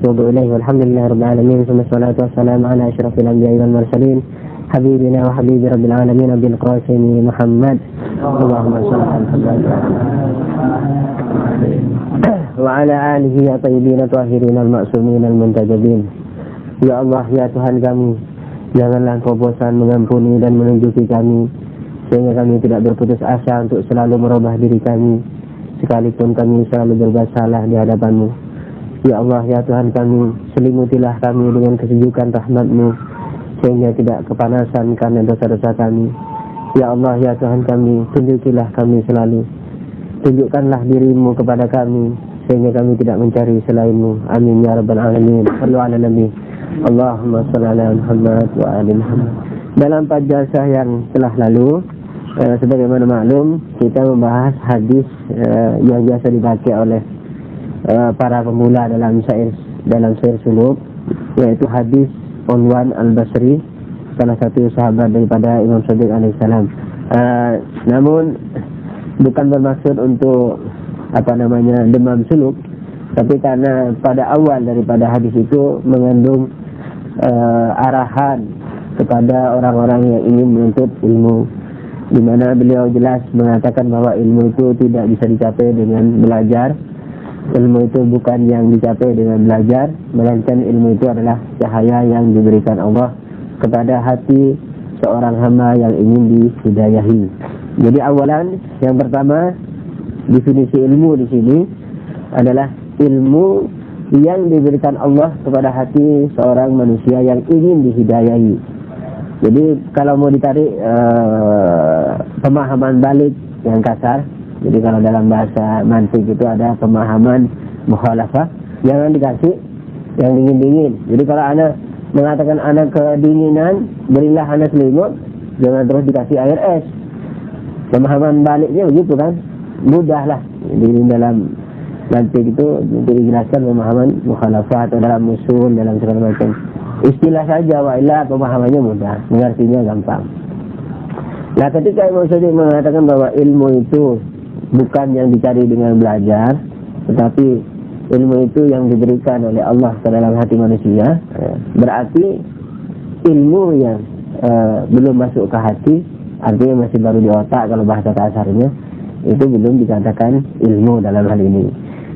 ونتوب إليه والحمد لله رب العالمين ثم الصلاة والسلام على أشرف الأنبياء والمرسلين حبيبنا وحبيب رب العالمين بالقاسم محمد اللهم صل على محمد وعلى آله الطيبين الطاهرين المعصومين المنتجبين. Ya Allah, ya Tuhan kami, janganlah Engkau bosan mengampuni dan menunjuki kami, sehingga kami tidak berputus asa untuk selalu merubah diri kami, sekalipun kami selalu berbuat salah di hadapan-Mu. Ya Allah, ya Tuhan kami, selimutilah kami dengan kesejukan rahmat-Mu, sehingga tidak kepanasan karena dosa-dosa kami. Ya Allah, ya Tuhan kami, tunjukilah kami selalu, tunjukkanlah diri-Mu kepada kami, sehingga kami tidak mencari selain-Mu. Amin ya rabbal alamin. Sallu ala nabi. Allahumma shalli ala Muhammad wa ali Muhammad. Dalam jalsah yang telah lalu, sebagaimana maklum, kita membahas hadis yang biasa dibaca oleh para pemula dalam syair suluk, yaitu hadis Unwan al-Basri, salah satu sahabat daripada Imam Shadiq alaihissalam. Namun bukan bermaksud untuk demam suluk, tapi karena pada awal daripada hadis itu mengandung arahan kepada orang-orang yang ingin menuntut ilmu, di mana beliau jelas mengatakan bahwa ilmu itu tidak bisa dicapai dengan belajar. Ilmu itu bukan yang dicapai dengan belajar, melainkan ilmu itu adalah cahaya yang diberikan Allah kepada hati seorang hamba yang ingin dihidayahi. Jadi awalan, yang pertama, definisi ilmu di sini adalah ilmu yang diberikan Allah kepada hati seorang manusia yang ingin dihidayahi. Jadi kalau mau ditarik pemahaman balik yang kasar, jadi kalau dalam bahasa mantik itu ada pemahaman mukhalafah, jangan dikasih yang dingin-dingin. Jadi kalau anak mengatakan anak kedinginan, berilah anak selimut, jangan terus dikasih air es. Pemahaman baliknya begitu kan, mudah lah. Jadi dalam mantik itu dijelaskan pemahaman mukhalafah atau dalam usul, dalam segala macam istilah saja, wa illa pemahamannya mudah, mengertinya gampang. Nah, ketika Imam Shadiq mengatakan bahwa ilmu itu bukan yang dicari dengan belajar, tetapi ilmu itu yang diberikan oleh Allah ke dalam hati manusia, berarti ilmu yang belum masuk ke hati, artinya masih baru di otak kalau bahasa kasarnya, itu belum dikatakan ilmu dalam hal ini.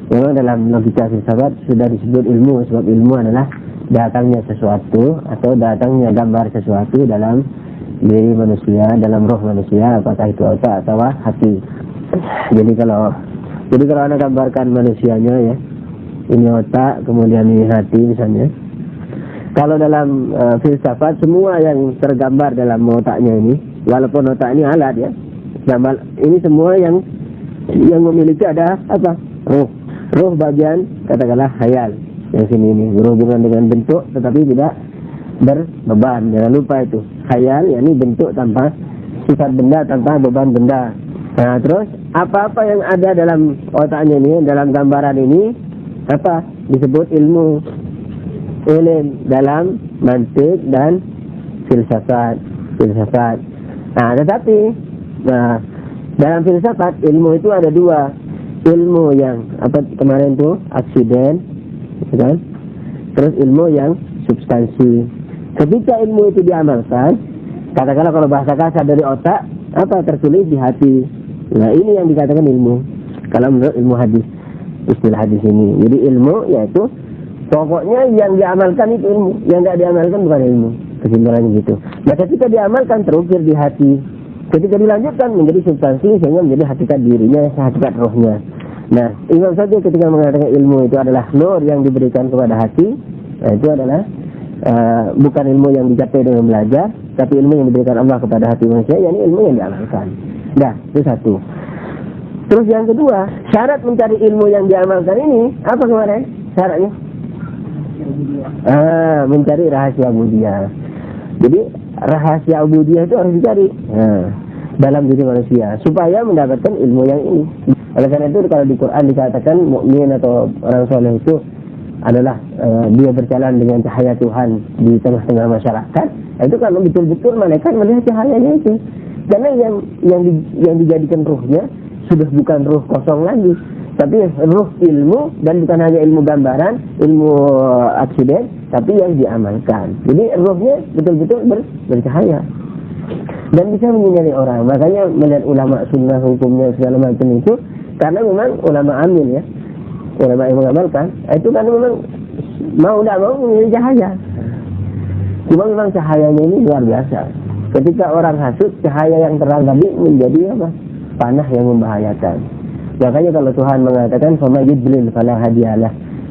Memang dalam logika filsafat sudah disebut ilmu, sebab ilmu adalah datangnya sesuatu atau datangnya gambar sesuatu dalam diri manusia, dalam roh manusia, apakah itu otak atau hati. Jadi kalau anda gambarkan manusianya, ya, ini otak, kemudian ini hati misalnya. Kalau dalam filsafat, semua yang tergambar dalam otaknya ini, walaupun otak ini alat, ya, ini semua yang memiliki ada apa? Roh bagian katakanlah khayal. Yang sini ini berhubungan dengan bentuk tetapi tidak berbeban. Jangan lupa itu. Khayal, yakni bentuk tanpa sifat benda, tanpa beban benda. Nah, terus apa-apa yang ada dalam otaknya ini, dalam gambaran ini, apa? Disebut ilmu. Ilmu dalam mantik dan filsafat. Nah, tetapi dalam filsafat ilmu itu ada dua. Ilmu yang apa kemarin tuh aksiden, kan? Terus ilmu yang substansi. Ketika ilmu itu diamalkan, katakanlah kalau bahasa kasar dari otak, apa tertulis di hati. Nah, ini yang dikatakan ilmu. Kalau menurut ilmu hadis, istilah hadis ini. Jadi ilmu yaitu pokoknya yang diamalkan itu ilmu, yang tidak diamalkan bukan ilmu. Kesimpulannya gitu. Nah, ketika diamalkan terukir di hati. Ketika dilanjutkan menjadi substansi sehingga menjadi hakikat dirinya, hakikat rohnya. Nah, Imam Shadiq ketika mengatakan ilmu itu adalah nur yang diberikan kepada hati, nah, itu adalah bukan ilmu yang dicapai dengan belajar, tapi ilmu yang diberikan Allah kepada hati manusia, yakni ilmu yang diamalkan. Nah, itu satu. Terus yang kedua, syarat mencari ilmu yang diamalkan ini apa kemarin? Syaratnya? Mencari rahasia ubudiyah. Jadi rahasia ubudiyah itu harus dicari dalam diri manusia supaya mendapatkan ilmu yang ini. Oleh karena itu kalau di Quran dikatakan mukmin atau orang soleh itu adalah dia berjalan dengan cahaya Tuhan di tengah-tengah masyarakat. Itu kalau betul-betul malaikat melihat cahayanya itu. Karena yang dijadikan ruhnya sudah bukan ruh kosong lagi, Tapi ruh ilmu, dan bukan hanya ilmu gambaran, ilmu aksiden, tapi yang diamalkan. Jadi ruhnya betul-betul bercahaya dan bisa menyinari orang. Makanya melihat ulama sunnah, hukumnya segala macam itu, karena memang ulama amil ya, ulama yang mengamalkan, itu karena memang mau tidak mau menjadi cahaya. Cuma memang cahayanya ini luar biasa. Ketika orang hasud, cahaya yang terang tadi menjadi apa? Panah yang membahayakan. Makanya kalau Tuhan mengatakan fama yudlil fala hadiyalah,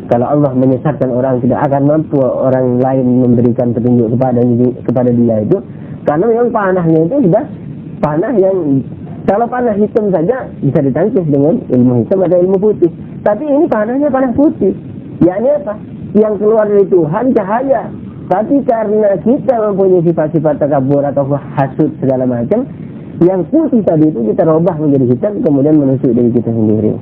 kalau Allah menyesatkan orang, tidak akan mampu orang lain memberikan petunjuk kepada dia itu, karena memang panahnya itu sudah panah yang, kalau panah hitam saja bisa ditangkis dengan ilmu hitam atau ilmu putih. Tapi ini panahnya panah putih. Yakni apa? Yang keluar dari Tuhan cahaya. Tapi karena kita mempunyai sifat-sifat takabur atau hasud segala macam, yang putih tadi itu kita robah menjadi hitam, kemudian menusuk diri kita sendiri.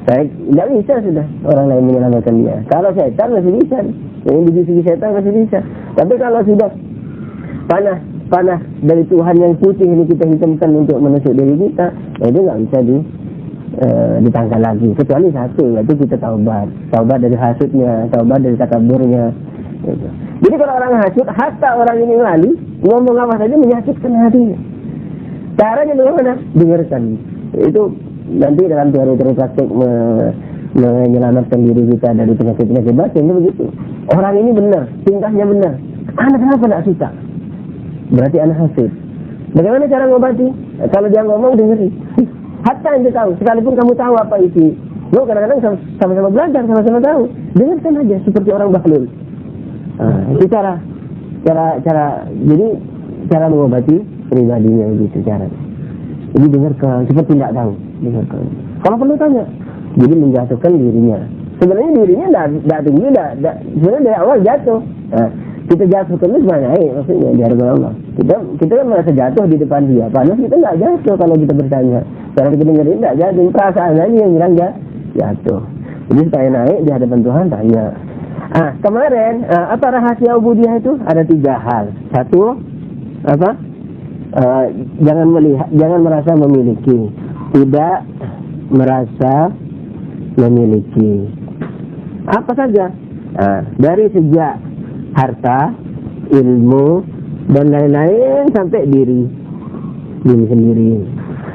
Baik, tidak bisa sudah orang lain menyelamatkan dia. Kalau setan masih bisa, yang biji-biji setan masih bisa. Tapi kalau sudah panah dari Tuhan yang putih ini kita hitamkan untuk menusuk diri kita, itu nggak bisa ditangkal lagi. Kecuali satu, yaitu kita taubat dari hasudnya, taubat dari takaburnya. Gitu. Jadi kalau orang hasud, hatta orang ini lali, ngomong apa saja menyakitkan hatinya. Caranya bagaimana? Dengarkan. Itu nanti dalam teori-teori praktik menyelamatkan diri kita dari penyakit-penyakit batin itu begitu. Orang ini benar, tingkahnya benar. Anak kenapa tidak suka? Berarti anak hasud. Bagaimana cara mengobati? Kalau dia ngomong dengerin. Hatta ente tahu, sekalipun kamu tahu apa isi. Lo kadang-kadang sama-sama belajar, sama-sama tahu. Dengarkan aja seperti orang bahlul. Itu cara jadi cara mengobati pribadinya begitu cara. Jadi dengarkan, seperti tidak tahu, dengarkan. Kalau perlu tanya, jadi menjatuhkan dirinya. Sebenarnya dirinya tidak tinggi, sebenarnya dari awal jatuh. Nah, kita jatuh terus mana? Maksudnya di hadapan Allah. Kita kan merasa jatuh di depan dia. Padahal kita tidak jatuh kalau kita bertanya. Kalau kita dengerin tidak jatuh, perasaan aja yang bilang jatuh. Jadi supaya naik di hadapan Tuhan tanya. Kemarin apa rahasia ubudiyah itu? Ada 3 hal. Satu, apa? Jangan merasa memiliki, tidak merasa memiliki. Apa saja? Dari sejak harta, ilmu, dan lain-lain sampai diri sendiri.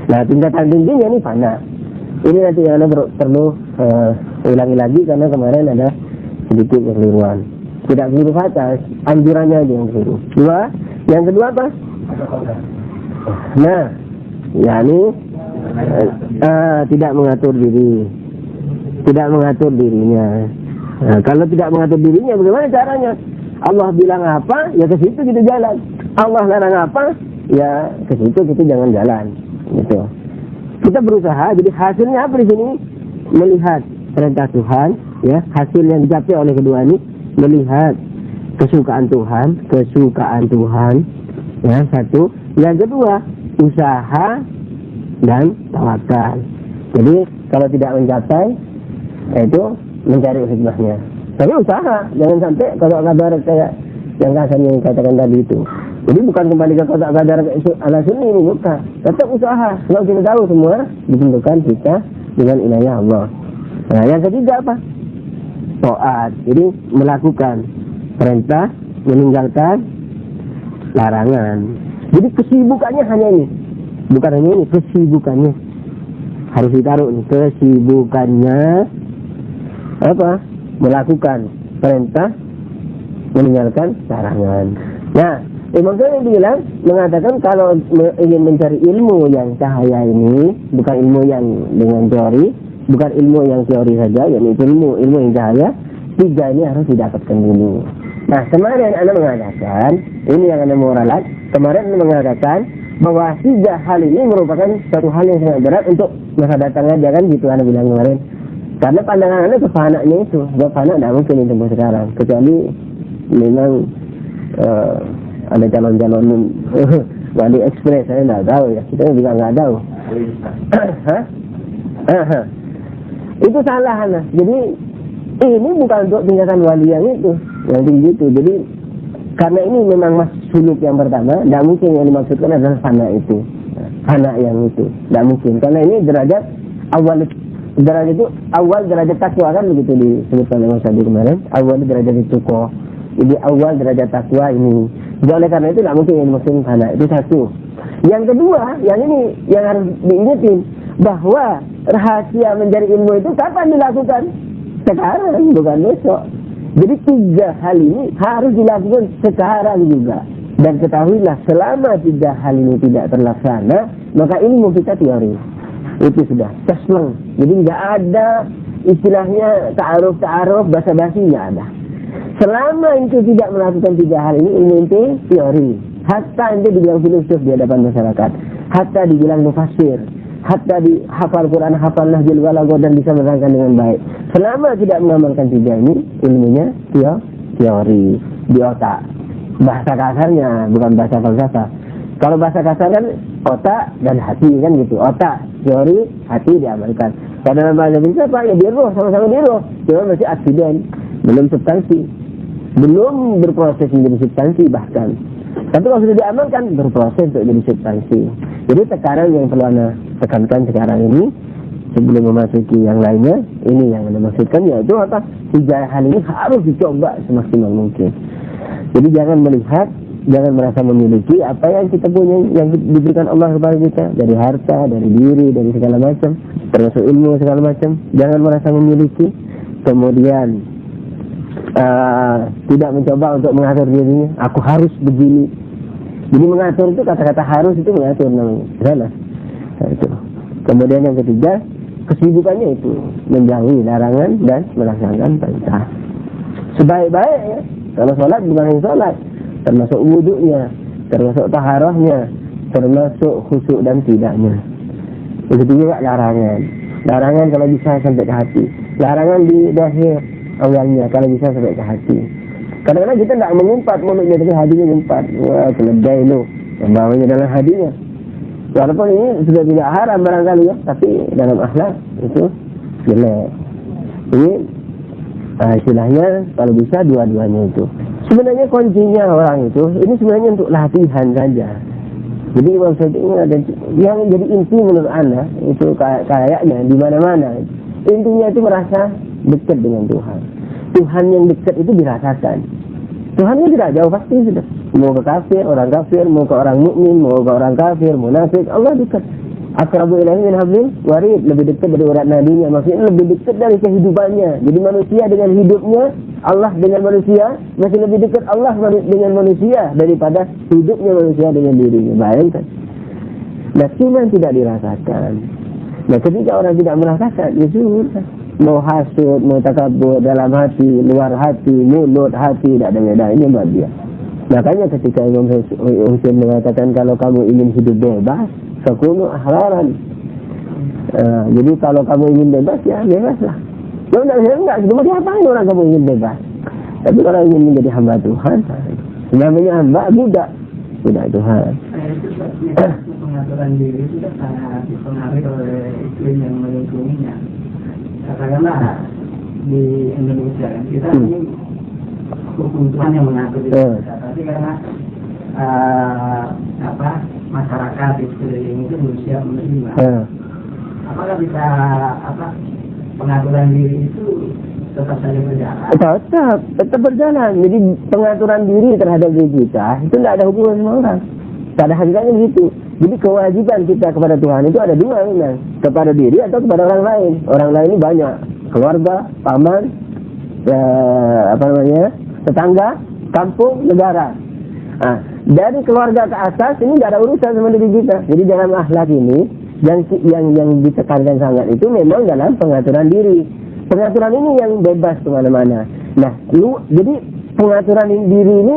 Nah, tingkatan tingginya ini fana. Ini nanti yang perlu ulangi lagi karena kemarin ada sedikit kekeliruan. Tidak keliru fatal, anjurannya aja yang keliru. Yang kedua apa? Nah, yakni tidak mengatur dirinya. Nah, kalau tidak mengatur dirinya, bagaimana caranya? Allah bilang apa, ya ke situ kita jalan. Allah larang apa, ya ke situ kita jangan jalan. Gitu. Kita berusaha. Jadi hasilnya apa di sini? Melihat perintah Tuhan, ya. Hasil yang dicapai oleh kedua ini melihat kesukaan Tuhan, ya, satu. Yang kedua, usaha dan tawakal. Jadi kalau tidak mencapai, itu mencari hikmahnya. Tapi usaha, jangan sampai kotak kadar kayak yang kasar yang katakan tadi itu. Jadi bukan kembali ke kotak kadar ala sunni ini, bukan. Tetap usaha. Kalau kita tahu semua ditentukan kita dengan inayah Allah. Nah, yang ketiga apa? Taat. Jadi melakukan perintah, meninggalkan larangan. Jadi kesibukannya hanya ini. Bukan hanya ini, kesibukannya. Harus ditaruh nih, kesibukannya apa? Melakukan perintah, meninggalkan larangan. Nah, Imam Ghazali bilang, mengatakan kalau ingin mencari ilmu yang cahaya ini, bukan ilmu yang dengan teori, bukan ilmu yang teori saja, yaitu ilmu yang cahaya, 3 ini harus didapatkan dulu. Nah, kemarin Anda mengatakan, ini yang Anda mau ralat, kemarin Anda mengatakan bahwa 3 hal ini merupakan suatu hal yang sangat berat untuk masa datangnya, jangan gitu Anda bilang kemarin. Karena pandangan Anda ke fananya itu, sebab fana tidak mungkin ditembus sekarang, kecuali memang ada calon-calon wali ekspres, saya tidak tahu ya, kita juga nggak tahu. Itu salah Anda. Jadi ini bukan untuk tingkatan wali yang itu, yang tinggi itu. Jadi karena ini memang suluk yang pertama, tidak mungkin yang dimaksudkan adalah fana itu, fana yang itu, tidak mungkin. Karena ini derajat awal derajat itu awal derajat takwa kan begitu disebutkan oleh Mas Adi kemarin. Awal derajat itu kok. Jadi awal derajat takwa ini. Jadi oleh karena itu tidak mungkin ilmu muslim fana. Itu satu. Yang kedua, yang ini yang harus diingetin bahwa rahasia mencari ilmu itu kapan dilakukan? Sekarang, bukan besok. Jadi 3 hal ini harus dilakukan sekarang juga. Dan ketahuilah selama 3 hal ini tidak terlaksana, maka ilmu kita teori. Itu sudah cesleng. Jadi nggak ada istilahnya ta'aruf basa-basi, nggak ada. Selama itu tidak melakukan 3 hal ini, ilmu itu teori. Hatta itu dibilang filosof di hadapan masyarakat. Hatta dibilang mufassir. Hatta dihafal Quran, hafal Nahjul Balagha dan bisa menerangkan dengan baik. Selama tidak mengamalkan 3 ini, ilmunya teori di otak. Bahasa kasarnya, bukan bahasa falsafah. Kalau bahasa kasar kan otak dan hati kan gitu. Otak, teori, hati diamalkan. Kalau dalam bahasa filsafah ya di roh, sama-sama di roh. Cuma masih aksiden, belum substansi. Belum berproses menjadi substansi bahkan. Tapi kalau sudah diamalkan, berproses untuk jadi substansi. Jadi sekarang yang perlu Anda tekankan sekarang ini, sebelum memasuki yang lainnya, ini yang Anda maksudkan, yaitu apa? 3 hal ini harus dicoba semaksimal mungkin. Jadi jangan melihat, jangan merasa memiliki apa yang kita punya, yang diberikan Allah kepada kita, dari harta, dari diri, dari segala macam, termasuk ilmu segala macam. Jangan merasa memiliki, kemudian tidak mencoba untuk mengatur dirinya. Aku harus begini. Jadi mengatur itu, kata-kata harus itu mengatur namanya. Salah. Nah, itu. Kemudian yang ketiga, kesibukannya itu menjauhi larangan dan melaksanakan perintah. Sebaik-baiknya, kalau sholat bukan hanya sholat, termasuk wudunya, termasuk taharahnya, termasuk khusyuk dan tidaknya. Begitu juga larangan. Larangan kalau bisa sampai ke hati. Larangan di zahir awalnya kalau bisa sampai ke hati. Kadang-kadang kita tidak mengumpat mulutnya, tapi hatinya mengumpat. Wah, keledai lu, yang bawanya dalam hatinya. Walaupun ini sudah tidak haram barangkali ya, tapi dalam akhlak itu jelek. Ini istilahnya kalau bisa dua-duanya itu. Sebenarnya kuncinya orang itu, ini sebenarnya untuk latihan saja. Jadi Imam Syafi'i ada yang jadi inti menurut Anda itu kayaknya di mana-mana. Intinya itu merasa dekat dengan Tuhan. Tuhan yang dekat itu dirasakan. Tuhannya tidak jauh pasti sudah. Mau ke kafir, orang kafir, mau ke orang mukmin, mau ke orang kafir, munafik, Allah dekat. Aqrabu ilaihi min hablil warid, lebih dekat dari urat nadinya, maksudnya lebih dekat dari kehidupannya. Jadi manusia dengan hidupnya, Allah dengan manusia, masih lebih dekat Allah dengan manusia daripada hidupnya manusia dengan dirinya. Bayangkan. Nah, cuma tidak dirasakan. Nah, ketika orang tidak merasakan, ya sudah. Mau hasud, mau takabur dalam hati, luar hati, mulut, hati, tidak ada bedanya buat dia. Makanya ketika Imam Husain mengatakan kalau kamu ingin hidup bebas, fakunu ahlaran. Jadi kalau kamu ingin bebas, ya bebaslah. Enggak, cuma diapain orang kamu ingin bebas. Tapi kalau ingin menjadi hamba Tuhan, namanya hamba budak Tuhan. Pengaturan diri itu sangat dipengaruhi oleh iklim yang melingkunginya. Katakanlah di Indonesia kita ini hukum Tuhan yang mengatur itu, tapi karena masyarakat di sekeliling itu belum siap menerima. Apakah bisa pengaturan diri itu tetap saja berjalan? Tetap berjalan. Jadi pengaturan diri terhadap diri kita itu tidak ada hubungan sama orang. Pada hakikatnya begitu. Jadi kewajiban kita kepada Tuhan itu ada dua, memang, kepada diri atau kepada orang lain. Orang lain ini banyak, keluarga, paman, tetangga, kampung, negara. Nah, dari keluarga ke atas ini tidak ada urusan sama diri kita. Jadi dalam akhlak ini yang ditekankan sangat itu memang dalam pengaturan diri. Pengaturan ini yang bebas kemana-mana. Nah, jadi pengaturan diri ini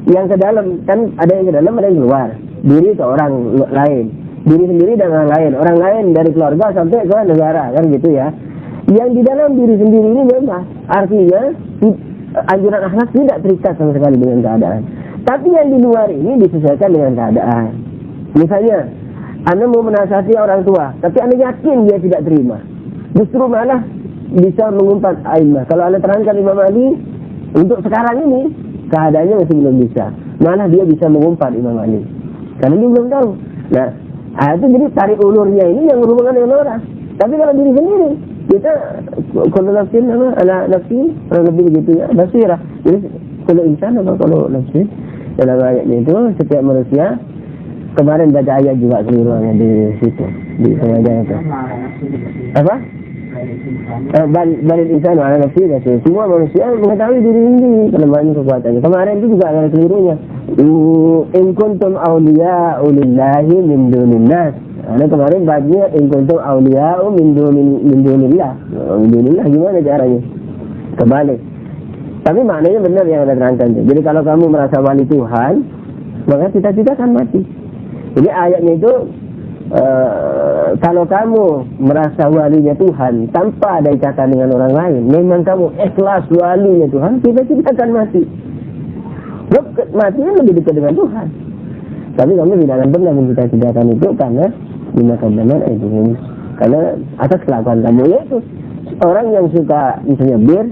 yang ke dalam, kan ada yang ke dalam, ada yang keluar. Diri ke orang lain, diri sendiri dan orang lain, orang lain dari keluarga sampai ke negara, kan gitu ya. Yang di dalam diri sendiri ini bebas, artinya anjuran akhlak tidak terikat sama sekali dengan keadaan. Tapi yang di luar ini disesuaikan dengan keadaan. Misalnya, Anda mau menasihati orang tua, tapi Anda yakin dia tidak terima, justru malah bisa mengumpat aimah. Kalau Anda terangkan Imam Ali, untuk sekarang ini keadaannya masih belum bisa, malah dia bisa mengumpat Imam Ali. Karena dia belum tahu. Nah, itu jadi tarik ulurnya ini yang berhubungan dengan orang. Tapi kalau diri sendiri, Kita kalau nafsin apa? Ala nafsi kurang lebih begitu ya. Basirah. Jadi kalau insan apa kalau nafsi? Dalam ayatnya itu setiap manusia, kemarin baca ayat juga seluruhnya di situ di pengajian itu. Apa? Balil insan ala nafsi basir. Semua manusia mengetahui diri sendiri kelemahan kekuatannya. Kemarin itu juga ada kelirunya. In kuntum awliya'u lillahi min dunin nas. Karena kemarin baginya in kuntum awliya'u min dunillah. Min dunillah gimana caranya? Kebalik. Tapi maknanya benar yang ada terangkan. Jadi kalau kamu merasa wali Tuhan, maka cita-cita akan mati. Jadi ayatnya itu kalau kamu merasa walinya Tuhan tanpa ada ikatan dengan orang lain, memang kamu ikhlas walinya Tuhan, cita-cita akan mati. Matinya lebih dekat dengan Tuhan. Tapi kamu tidak akan pernah mencita-citakan itu karena dimakan zaman itu. Karena atas kelakuan kamu yaitu orang yang suka misalnya bir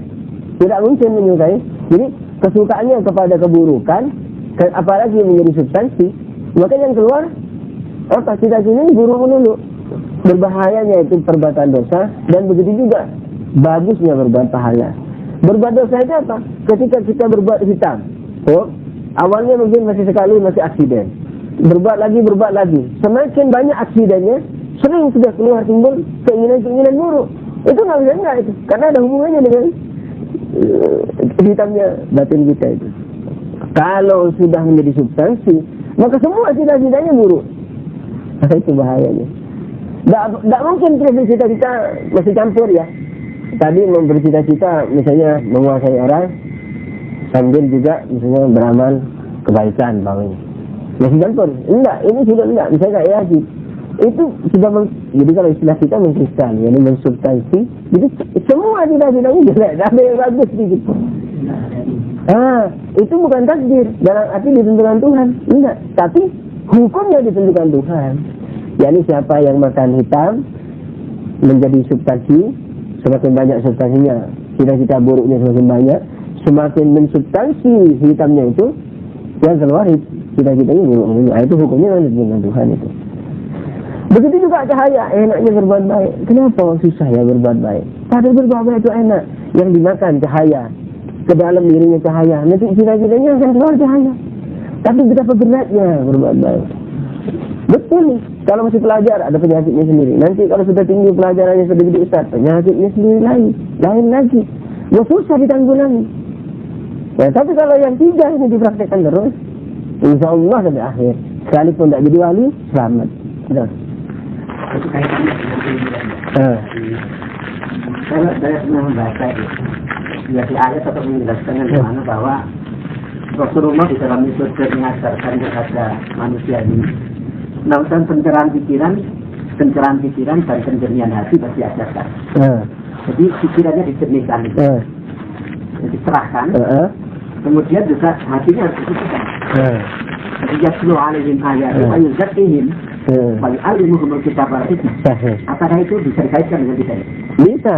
tidak mungkin menyukai. Jadi kesukaannya kepada keburukan, apalagi menjadi substansi, maka yang keluar apa cita-citanya buruk dulu. Berbahayanya itu perbuatan dosa dan begitu juga bagusnya berbuat pahala. Berbuat dosa itu apa? Ketika kita berbuat hitam. Oh, awalnya mungkin masih sekali masih aksiden. Berbuat lagi. Semakin banyak aksidennya, sering sudah keluar timbul keinginan-keinginan buruk. Itu nggak bisa enggak itu, karena ada hubungannya dengan hitamnya batin kita itu. Kalau sudah menjadi substansi, maka semua cita-citanya buruk. Itu bahayanya. Tidak mungkin cita-cita masih campur ya. Tadi memberi cita-cita misalnya menguasai orang, sambil juga misalnya beramal kebaikan bawahnya. Masih campur? Enggak, ini sudah enggak. Misalnya kayak Yazid. Itu sudah jadi kalau istilah kita mengkristal, yani mensubstansi. Jadi semua cita-citanya jelek, ada yang bagus sedikit. Itu bukan takdir dalam arti ditentukan Tuhan. Enggak, tapi hukumnya ditentukan Tuhan. Yani siapa yang makan hitam menjadi substansi, semakin banyak substansinya, cita-cita buruknya semakin banyak, semakin mensubstansi hitamnya itu, yang keluar cita-citanya buruk. Itu hukumnya ditentukan Tuhan itu. Begitu juga cahaya, enaknya berbuat baik. Kenapa susah ya berbuat baik? Padahal berbuat baik itu enak. Yang dimakan cahaya, ke dalam dirinya cahaya, nanti cita-citanya akan keluar cahaya. Tapi betapa beratnya berbuat baik. Betul nih, kalau masih pelajar ada penyakitnya sendiri. Nanti kalau sudah tinggi pelajarannya, sudah jadi ustaz, penyakitnya sendiri lain lagi. Ya susah ditanggulangi. Ya, tapi kalau yang tiga ini dipraktekkan terus, insya Allah sampai akhir. Sekalipun tidak jadi wali, selamat. Sudah. Itu kaitannya dengan ini. Saya pernah membaca di ayat atau menjelaskan bagaimana bahwa Rasulullah di dalam itu mengajarkan kepada manusia ini melakukan pencerahan pikiran dan penjernihan hati pasti ajarkan. Jadi pikirannya dijernihkan, jadi cerahkan. Kemudian juga hatinya harus disucikan. Jadi yatlu alaihim ayat wa yuzakkihim wa yu'allimuhumul kitaba wal hikmah. Apakah itu bisa dikaitkan dengan kita? Bisa.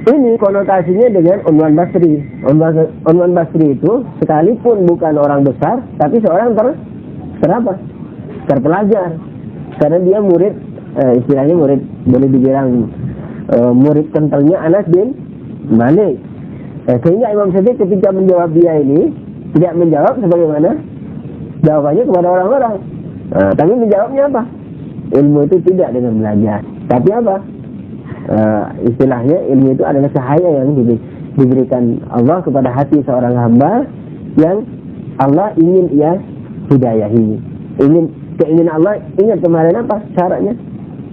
Ini konotasinya dengan Unwan Basri. Unwan Basri itu sekalipun bukan orang besar, tapi seorang terpelajar. Karena dia murid, istilahnya murid, boleh dibilang murid kentalnya Anas bin Malik. Sehingga Imam Syafi'i ketika menjawab dia ini tidak menjawab sebagaimana jawabannya kepada orang-orang. Tapi menjawabnya apa? Ilmu itu tidak dengan belajar. Tapi apa? Istilahnya ilmu itu adalah cahaya yang diberikan Allah kepada hati seorang hamba yang Allah ingin ia hidayahi. Keinginan Allah, ingat kemarin apa syaratnya?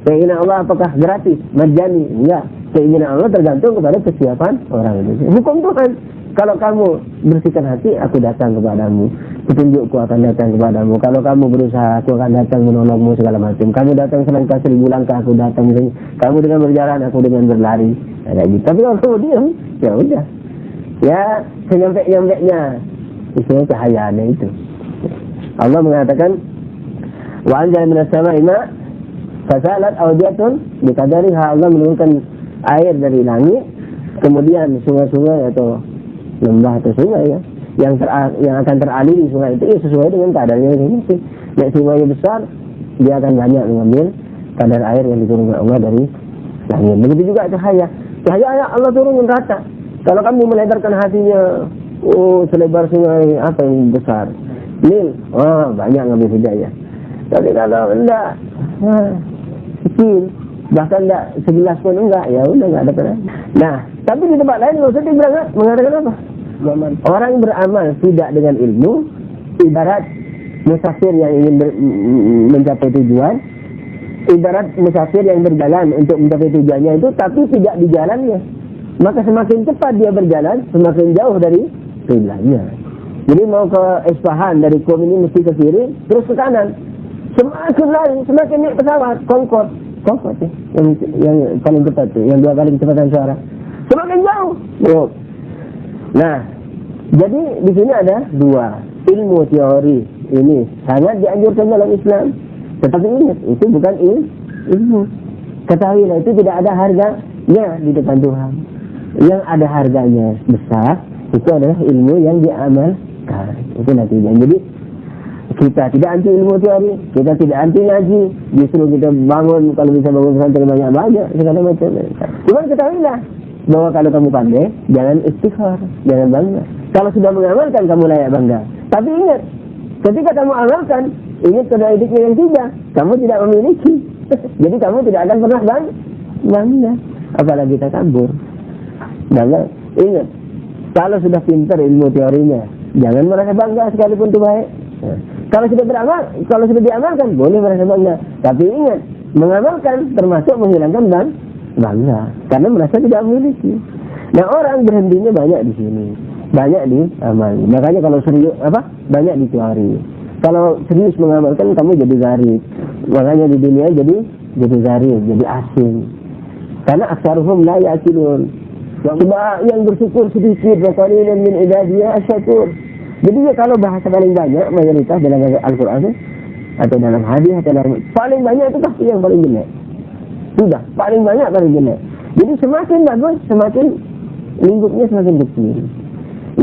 Keinginan Allah apakah gratis, majani? Enggak. Keinginan Allah tergantung kepada kesiapan orang itu. Hukum Tuhan, kalau kamu bersihkan hati, aku datang kepadamu. Petunjukku akan datang kepadamu. Kalau kamu berusaha, aku akan datang menolongmu segala macam. Kamu datang selangkah 1000 langkah, aku datang. Kamu dengan berjalan, aku dengan berlari. Ada gitu. Tapi kalau kamu diam, ya udah. Ya, senyampe-nyampeknya. Isinya cahayanya itu. Allah mengatakan, wa anjal minas sama'i ma' fasalat awjatun biqadariha. Allah menurunkan air dari langit, kemudian sungai-sungai atau lembah atau sungai ya, yang akan teraliri sungai itu ya sesuai dengan kadarnya masing-masing. Nek sungainya besar, dia akan banyak mengambil kadar air yang diturunkan Allah dari langit. Begitu juga cahaya. Cahaya Allah turun rata. Kalau kamu melebarkan hatinya, selebar sungai apa yang besar, Nil, banyak ngambil hidayah. Tapi kalau enggak, kecil, bahkan enggak segelas pun enggak, ya udah enggak ada pernah. Nah, tapi di tempat lain Rasul berangkat mengatakan apa? Orang beramal tidak dengan ilmu, ibarat musafir yang ingin mencapai tujuan, ibarat musafir yang berjalan untuk mencapai tujuannya itu, tapi tidak di jalannya. Maka semakin cepat dia berjalan, semakin jauh dari kiblatnya. Jadi mau ke Isfahan dari Qom ini mesti ke kiri, terus ke kanan. Semakin lari, semakin naik pesawat, Concorde ya, yang paling cepat tuh, yang 2 kali kecepatan suara. Semakin jauh. Nah, jadi di sini ada 2 ilmu teori ini sangat dianjurkan dalam Islam. Tetapi ingat, itu bukan ilmu. Ketahuilah itu tidak ada harganya di depan Tuhan. Yang ada harganya besar itu adalah ilmu yang diamalkan. Itu nantinya. Jadi kita tidak anti ilmu teori, kita tidak anti ngaji, justru kita bangun, kalau bisa bangun pesantren banyak-banyak segala macam. Cuma ketahuilah bahwa kalau kamu pandai, jangan istighfar, jangan bangga. Kalau sudah mengamalkan, kamu layak bangga. Tapi ingat, ketika kamu amalkan, ingat pada hidupnya yang 3, kamu tidak memiliki. Jadi kamu tidak akan pernah bangga, apalagi takabur. Bangga, ingat, kalau sudah pintar ilmu teorinya, jangan merasa bangga sekalipun itu baik. Kalau sudah beramal, kalau sudah diamalkan, boleh merasa bangga. Tapi ingat, mengamalkan termasuk menghilangkan bangga, karena merasa tidak memiliki. Nah, orang berhentinya banyak di sini, banyak di amal. Makanya kalau serius banyak di teori. Kalau serius mengamalkan, kamu jadi gharib. Makanya di dunia jadi gharib, jadi asing. Karena aksaruhum la ya'qilun. Cuma yang bersyukur sedikit, wa qalilun min ibadiyya asyakur. Jadi ya, kalau bahasa paling banyak mayoritas dalam Al-Qur'an atau dalam hadis atau dalam paling banyak itu pasti yang paling jelek. Sudah, paling banyak paling jelek. Jadi semakin bagus, semakin lingkupnya semakin kecil.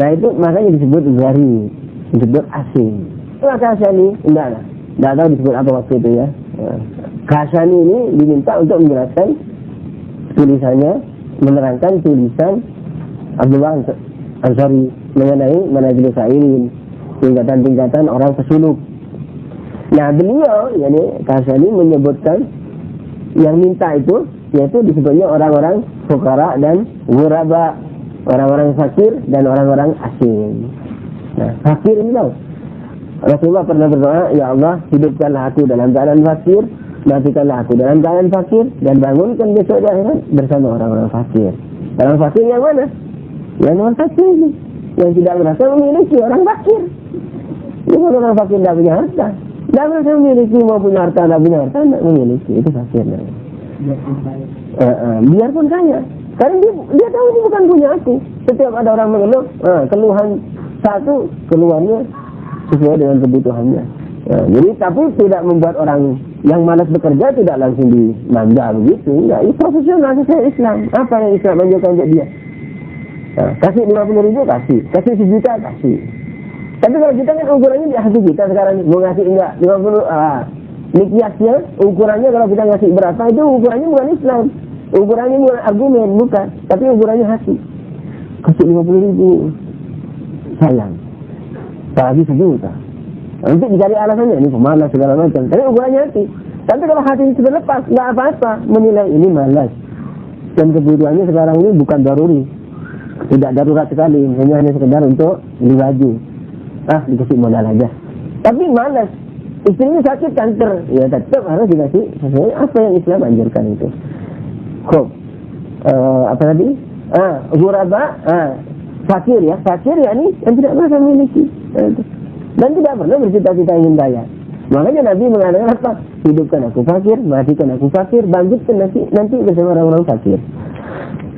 Nah, itu makanya disebut gharib, disebut asing. Kasani, enggak tahu disebut apa waktu itu ya. Kasani ini diminta untuk menjelaskan tulisannya, menerangkan tulisan Abdullah Ansari mengenai Manazil Sa'irin, tingkatan-tingkatan orang pesuluk. Nah, beliau, yakni Kasani menyebutkan yang minta itu, yaitu disebutnya orang-orang fuqara dan ghuraba, orang-orang fakir dan orang-orang asing. Nah, fakir ini tahu. Rasulullah pernah berdoa, ya Allah, hidupkanlah aku dalam keadaan fakir, matikanlah aku dalam keadaan fakir, dan bangunkan besok di akhirat bersama orang-orang fakir. Orang fakir yang mana? Yang orang fakir ini, yang tidak merasa memiliki orang fakir. Jadi orang fakir tidak punya harta, tidak merasa memiliki, mau punya harta, tidak punya harta, tidak memiliki, itu fakir. Biarpun kaya, karena dia tahu ini bukan punya aku. Setiap ada orang mengeluh, keluhan satu, keluarnya sesuai dengan kebutuhannya. Jadi tapi tidak membuat orang yang malas bekerja tidak langsung dimanja begitu. Enggak, ini profesional sesuai Islam. Apa yang Islam anjurkan untuk dia? Kasih 50.000 kasih 1 juta kasih. Tapi kalau kita kan ukurannya di hati kita sekarang, mau ngasih enggak 50, nikiasnya ukurannya kalau kita ngasih berapa itu ukurannya bukan Islam. Ukurannya bukan argumen, bukan, tapi ukurannya hati. Kasih 50.000 sayang. Bagi 1 juta. Nanti dicari alasannya, ini pemalas segala macam. Tapi ukurannya hati. Tapi kalau hati sudah lepas, nggak apa-apa menilai ini malas. Dan kebutuhannya sekarang ini bukan daruri, tidak darurat sekali, hanya sekedar untuk beli baju. Dikasih modal aja. Tapi malas. Istrinya sakit kanker, ya tetap harus dikasih sesuai apa yang Islam anjurkan itu. Apa tadi? Ghuraba, fakir ya, ini yang tidak merasa memiliki. Dan tidak pernah bercita-cita ingin kaya. Makanya Nabi mengatakan apa? Hidupkan aku fakir, matikan aku fakir, bangkitkan nanti bersama orang-orang fakir.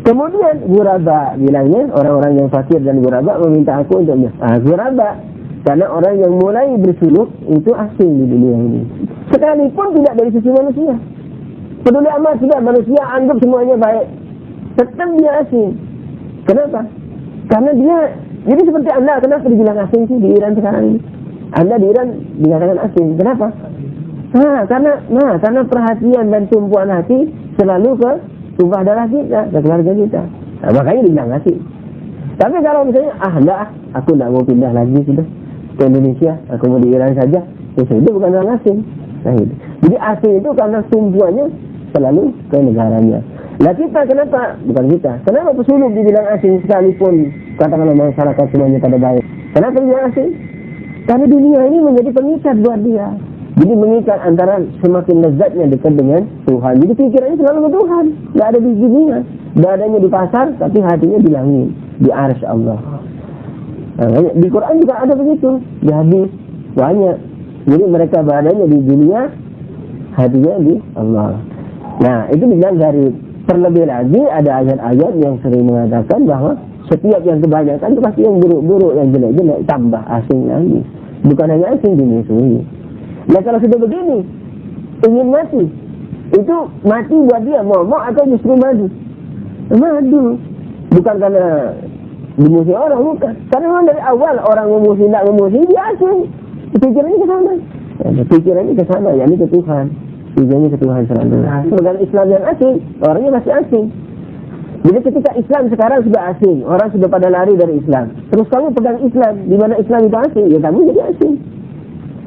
Kemudian ghuraba bilangnya, orang-orang yang fakir dan ghuraba meminta aku untuk ghuraba, karena orang yang mulai bersuluk itu asing di dunia ini. Sekalipun tidak dari sisi manusia. Peduli amat tidak manusia anggap semuanya baik, tetap dia asing. Kenapa? Karena dia, jadi seperti Anda, kenapa dibilang asing sih di Iran sekarang ini? Anda di Iran dikatakan asing, kenapa? Karena perhatian dan tumpuan hati selalu ke tumpah darah kita, ke keluarga kita. Nah, makanya dibilang ngasih. Tapi kalau misalnya, enggak, aku enggak mau pindah lagi sudah ke Indonesia, aku mau di Iran saja, itu bukan orang asing. Nah, gitu. Jadi asing itu karena tumbuhannya selalu ke negaranya. Nah kita kenapa? Bukan kita. Kenapa pesuluk dibilang asing sekalipun katakanlah masyarakat semuanya pada baik? Kenapa dibilang asing? Karena dunia ini menjadi pengikat buat dia. Jadi mengikat antara semakin lezatnya dekat dengan Tuhan. Jadi pikirannya selalu ke Tuhan. Tidak ada di dunia. Badannya di pasar, tapi hatinya di langit, di arsy Allah. Nah, di Quran juga ada begitu. Di hadis banyak. Jadi mereka badannya di dunia, hatinya di Allah. Nah itu dibilang dari. Terlebih lagi ada ayat-ayat yang sering mengatakan bahwa setiap yang kebanyakan itu pasti yang buruk-buruk, yang jelek-jelek, tambah asing lagi. Bukan hanya asing, dimusuhi. Nah kalau sudah begini, ingin mati, itu mati buat dia mau atau justru madu? Madu. Bukan karena dimusuhi orang, bukan. Karena memang dari awal orang memusuhi, tidak memusuhi, dia asing. Pikirannya ke sana. Pikirannya ke sana, yakni ke Tuhan. Tujuannya ke Tuhan selalu. Bukan Islam yang asing, orangnya masih asing. Jadi ketika Islam sekarang sudah asing, orang sudah pada lari dari Islam. Terus kamu pegang Islam, di mana Islam itu asing, ya kamu jadi asing.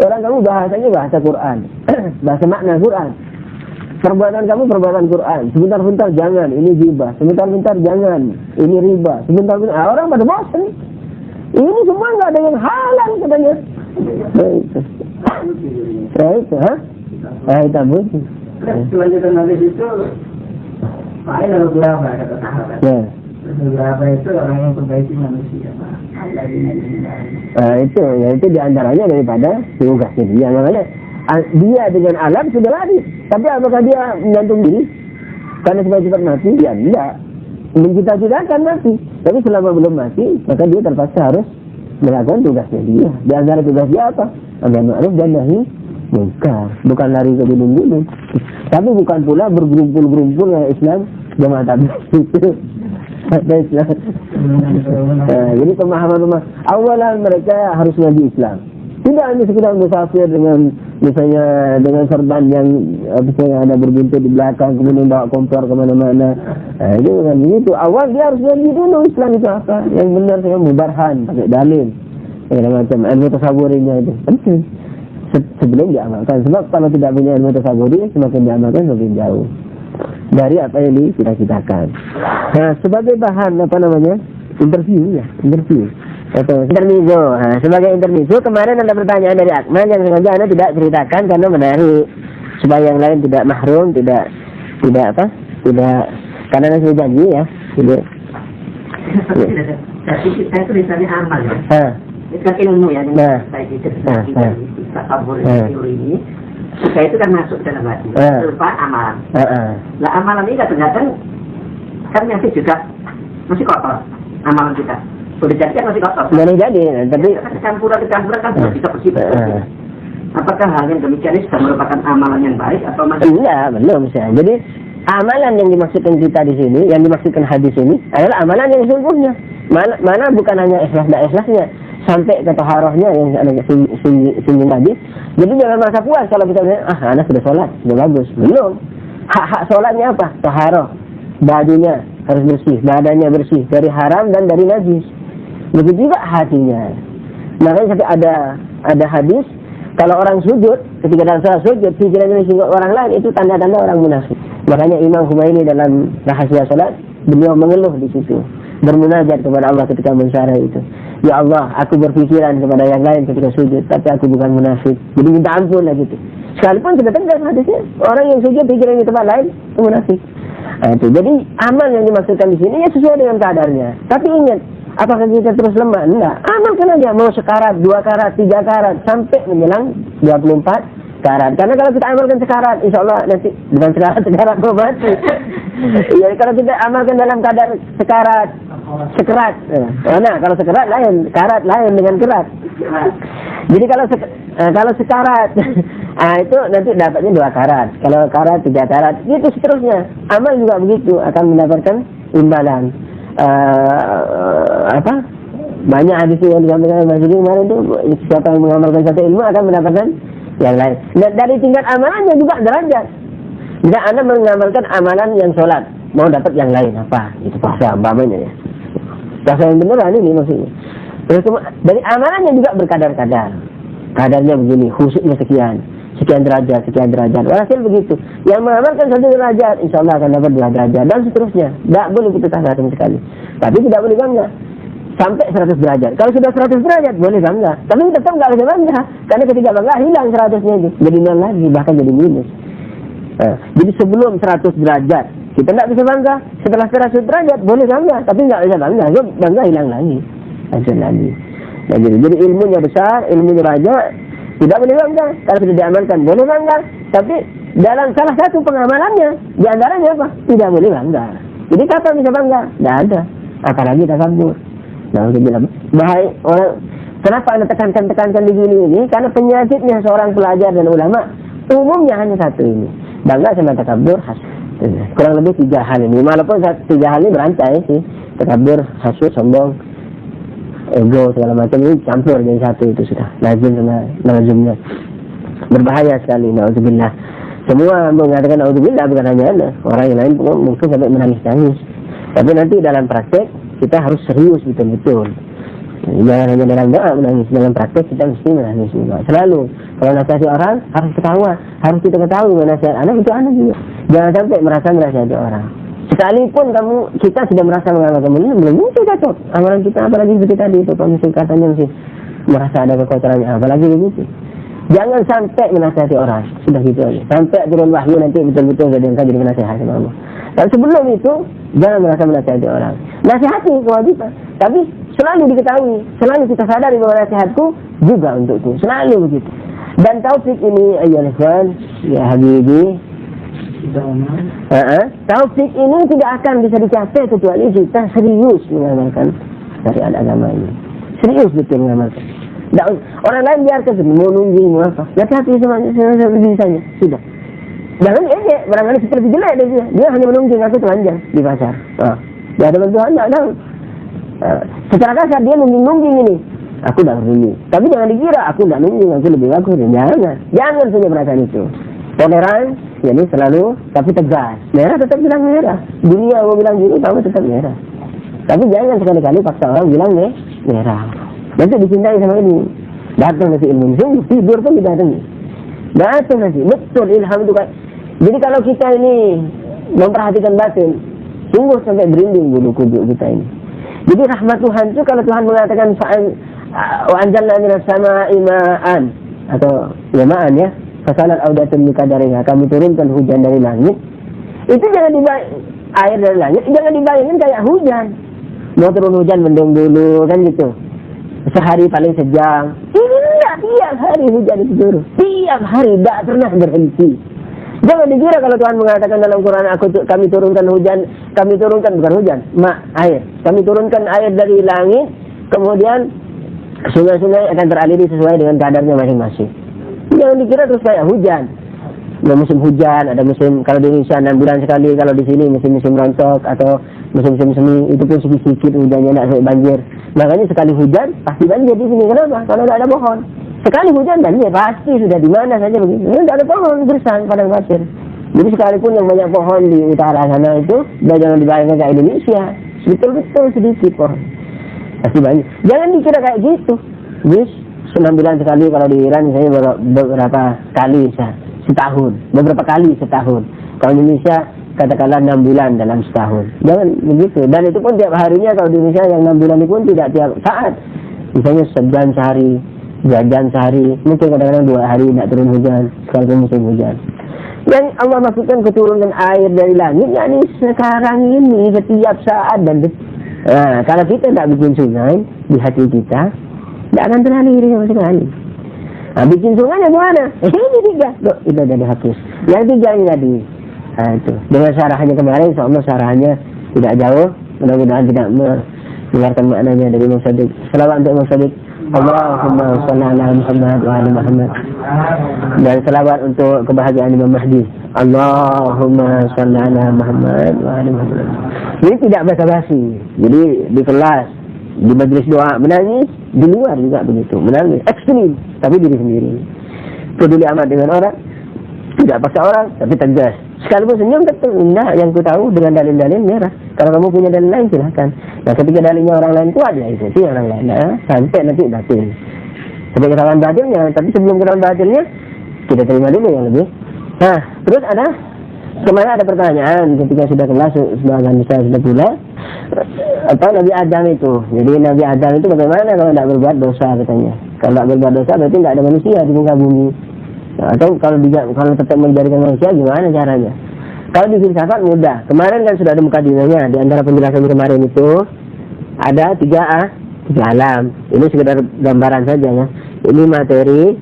Orang kamu bahasanya bahasa Quran, bahasa makna Quran. Perbuatan kamu perbuatan Quran. Sebentar-bentar jangan, ini ghibah. Sebentar-bentar jangan, ini riba. Sebentar-bentar, orang pada bosan. Ini semua nggak ada yang halal katanya. Itu, hitam putih. Kelanjutan hadis itu, Pak lalu berapa kata sahabat? Ya. Berapa itu orang yang perbaiki manusia, Pak? Itu diantaranya daripada tugasnya dia. Makanya dia dengan alam sudah lari. Tapi apakah dia mengantung diri? Karena supaya cepat mati? Ya tidak. Mencita-citakan mati. Tapi selama belum mati, maka dia terpaksa harus melakukan tugasnya dia. Di antara tugas dia apa? Amar ma'ruf dan nahi munkar. Bukan lari ke gunung-gunung. Tapi bukan pula bergerumpul-gerumpul ya Islam jamaah tabligh itu. Islam. Jadi pemahaman awalan mereka harus ngaji Islam. Tidak hanya sekedar musafir dengan misalnya dengan serban yang misalnya ada berbuntu di belakang kemudian bawa kompor kemana-mana. Itu bukan begitu. Awal dia harus ngaji dulu Islam itu apa. Yang benar saya mubarhan pakai dalil. Macam ilmu tasawurinya itu penting sebelum diamalkan. Sebab kalau tidak punya ilmu tasawuri semakin diamalkan semakin jauh dari apa yang dicita-citakan. Nah, sebagai bahan interview atau intermezzo. Nah, sebagai intermezzo kemarin ada pertanyaan dari Akmal yang sengaja Anda tidak ceritakan karena menarik supaya yang lain tidak mahrum, tidak karena Anda sudah janji ya. Tidak. Tapi kita itu misalnya amal ya. Itu kan ilmu ya. Baik itu takabur teori ini. Supaya itu kan masuk dalam hati. Berupa amalan. Nah amalan ini kadang-kadang kan masih juga masih kotor amalan kita. Sudah jadi kan masih kotor. Boleh jadi, tapi campuran kan sudah bisa bersih. Apakah hal yang demikian ini sudah merupakan amalan yang baik atau masih? Enggak, belum sih. Jadi amalan yang dimaksudkan kita di sini, yang dimaksudkan hadis ini adalah amalan yang sesungguhnya. Mana bukan hanya ikhlas dan ikhlasnya, sampai ke taharahnya yang ada singgung tadi. Jadi jangan merasa puas kalau kita bilang, anak sudah sholat, sudah bagus. Belum. Hak sholatnya apa? Taharah. Bajunya harus bersih, badannya bersih dari haram dan dari najis. Begitu juga hatinya. Makanya sampai ada hadis, kalau orang sujud, ketika dalam salat sujud, pikirannya disinggung orang lain, itu tanda-tanda orang munafik. Makanya Imam Khumaini dalam rahasia salat, beliau mengeluh di situ, bermunajat kepada Allah ketika mensyarah itu. Ya Allah, aku berpikiran kepada yang lain ketika sujud, tapi aku bukan munafik. Jadi minta ampun lah gitu. Sekalipun sudah tegas hadisnya, orang yang sujud pikiran di tempat lain, itu munafik. Nah, itu. Jadi amal yang dimaksudkan di sini ya sesuai dengan kadarnya. Tapi ingat, apakah kita terus lemah? Enggak. Amalkan aja, mau sekarat, 2 karat, 3 karat, sampai menjelang 24 karat. Karena kalau kita amalkan sekarat, insya Allah nanti bukan sekarat mau mati. Ya, kalau kita amalkan dalam kadar sekerat. Nah, kalau sekerat lain, karat lain dengan kerat. Jadi kalau sekarat, itu nanti dapatnya 2 karat. Kalau karat 3 karat, gitu seterusnya. Amal juga begitu akan mendapatkan imbalan. Banyak hadis yang disampaikan Mas Yudi kemarin itu, siapa yang mengamalkan satu ilmu akan mendapatkan yang lain. Dan dari tingkat amalannya juga derajat. Jika Anda mengamalkan amalan yang sholat, mau dapat yang lain apa? Itu puasa umpamanya ya. Puasa yang beneran ini maksudnya. Terus dari amalannya juga berkadar-kadar. Kadarnya begini, khusyuknya sekian derajat. Hasil begitu. Yang mengamalkan 1 derajat, insya Allah akan dapat 2 derajat dan seterusnya. Tidak boleh putus asa sama sekali. Tapi tidak boleh bangga sampai 100 derajat. Kalau sudah 100 derajat boleh bangga. Tapi tetap nggak boleh bangga karena ketika bangga hilang 100-nya itu, jadi 0 lagi, bahkan jadi minus. Jadi sebelum 100 derajat kita tidak bisa bangga. Setelah 100 derajat boleh bangga, tapi nggak bisa bangga. Bangga hilang lagi, hancur lagi. Nah, jadi ilmunya besar, ilmunya banyak, tidak boleh bangga. Kalau sudah diamalkan boleh bangga, tapi dalam salah satu pengamalannya, di antaranya apa? Tidak boleh bangga. Jadi kapan bisa bangga? Tidak ada. Apalagi takabur. Nah, bahaya orang. Kenapa anda tekankan di sini ini? Karena penyakitnya seorang pelajar dan ulama umumnya hanya satu ini, bangga sama takabur, hasud. Kurang lebih 3 hal ini. Walaupun 3 hal ini berantai sih, takabur, hasud, sombong, ego segala macam ini campur jadi satu, itu sudah lazim sama lazimnya. Berbahaya sekali. Nauzubillah. Semua mengatakan nauzubillah, bukan hanya anda, orang yang lain pun mungkin sampai menangis-nangis. Tapi nanti dalam praktek kita harus serius betul-betul. Jangan hanya dalam doa menangis, dalam praktek kita mesti menangis juga. Selalu kalau nasihati orang harus ketawa, harus kita ketahui nasihat anak itu anak juga. Jangan sampai merasa menasihati orang. Sekalipun kita sudah merasa mengamalkan ini, belum mungkin cocok amalan kita, apalagi seperti tadi itu, kalau mesti katanya mesti merasa ada kekotorannya, apalagi begitu. Jangan sampai menasihati orang, sudah gitu aja. Sampai turun wahyu nanti betul-betul jadi menasihat sama Allah. Dan sebelum itu jangan merasa menasihati orang. Nasihati kewajiban, tapi selalu diketahui, selalu kita sadari bahwa nasihatku juga untukku, selalu begitu. Dan taufik ini, ayyuhal ikhwan, ya habibi, taufik ini tidak akan bisa dicapai kecuali kita serius mengamalkan syariat agama ini. Serius betul mengamalkan. Orang lain biarkan mau nunggu mau apa. Hati-hati semuanya bisanya. Sudah. Jangan ejek, barangkali seperti jelek dia. Dia hanya menunggu aku telanjang di pasar. Dia ada bantuan, tidak ada. Secara kasar dia nungging ini. Aku tidak nungging. Tapi jangan dikira aku tidak nungging, aku lebih bagus. Jangan saja perasaan itu. Toleran, jadi selalu, tapi tegas. Merah tetap bilang merah. Dunia mau bilang biru, kamu tetap merah. Tapi jangan sekali-kali paksa orang bilang merah. Nanti dicintai sama ini. Datang nanti ilmu. Tidur pun tidak datang. Datang nanti. Betul ilham itu kan. Jadi kalau kita ini memperhatikan batin, sungguh sampai berinding bulu kuduk kita ini. Jadi rahmat Tuhan itu kalau Tuhan mengatakan wa anzalna minas sama'i ma'an, atau ya ma'an ya, fasalat audatun mikadariha, kami turunkan hujan dari langit. Itu jangan air dari langit, jangan dibayangin kayak hujan. Mau turun hujan mendung dulu kan gitu. Sehari paling sejam. Tidak, tiap hari hujan itu turun. Tiap hari, tidak pernah berhenti. Jangan dikira kalau Tuhan mengatakan dalam Quran, kami turunkan hujan, kami turunkan bukan hujan, air. Kami turunkan air dari langit, kemudian sungai-sungai akan teraliri sesuai dengan kadarnya masing-masing. Jangan dikira terus kayak hujan. Ada musim hujan, ada musim, kalau di Indonesia 6 bulan sekali, kalau di sini musim-musim rontok atau musim-musim semi, itu pun sedikit hujannya, tidak sampai banjir. Makanya sekali hujan pasti banjir di sini. Kenapa? Kalau tidak ada pohon. Sekali hujan banjir pasti sudah di mana saja begitu. Tidak ada pohon, gersang padang pasir. Jadi sekalipun yang banyak pohon di utara sana itu, jangan dibayangkan kayak Indonesia. Betul-betul sedikit pohon. Pasti banjir. Jangan dikira kayak gitu. Yes, 6 bulan sekali, kalau di Iran misalnya beberapa kali setahun, beberapa kali setahun. Kalau di Indonesia katakanlah 6 bulan dalam setahun. Jangan begitu. Dan itu pun tiap harinya, kalau di Indonesia yang 6 bulan itu pun tidak tiap saat. Misalnya sejam sehari, 2 jam sehari, mungkin kadang-kadang 2 hari tidak turun hujan, sekalipun musim hujan. Yang Allah maksudkan keturunan air dari langit, yakni sekarang ini setiap saat dan detik. Nah, kalau kita tidak bikin sungai di hati kita, tidak akan teraliri sama sekali. Nah, bikin sungainya gimana? Ini 3. Itu sudah dihapus. Yang 3 ini tadi. Nah, itu. Dengan syarahnya kemarin, insyaallah syarahnya tidak jauh. Mudah-mudahan tidak mengeluarkan maknanya dari Imam Shadiq. Selawat untuk Imam Shadiq. Allahumma shalli ala Muhammad wa ali Muhammad. Dan selawat untuk kebahagiaan Imam Mahdi. Allahumma shalli ala Muhammad wa ali Muhammad. Ini tidak basa-basi. Jadi di kelas, di majlis doa menangis, di luar juga begitu, menangis ekstrim, tapi diri sendiri. Peduli amat dengan orang, tidak paksa orang, tapi tegas. Sekalipun senyum tetap indah. Yang ku tahu dengan dalil-dalil merah. Kalau kamu punya dalil lain silahkan. Nah ketika dalilnya orang lain kuat ya ikuti orang lain. Nah, sampai nanti batil. Sampai ketahuan batilnya. Tapi sebelum ketahuan batilnya kita terima dulu yang lebih. Nah terus ada kemarin ada pertanyaan ketika sudah kelas sebagian besar sudah pula apa Nabi Adam itu. Jadi Nabi Adam itu bagaimana kalau tidak berbuat dosa katanya. Kalau tidak berbuat dosa berarti tidak ada manusia di muka bumi. Nah, atau kalau tetap menjadikan manusia gimana caranya? Kalau di filsafat mudah. Kemarin kan sudah ada mukadimahnya. Di antara penjelasan kemarin itu ada tiga alam. Ini sekedar gambaran saja ya. Ini materi,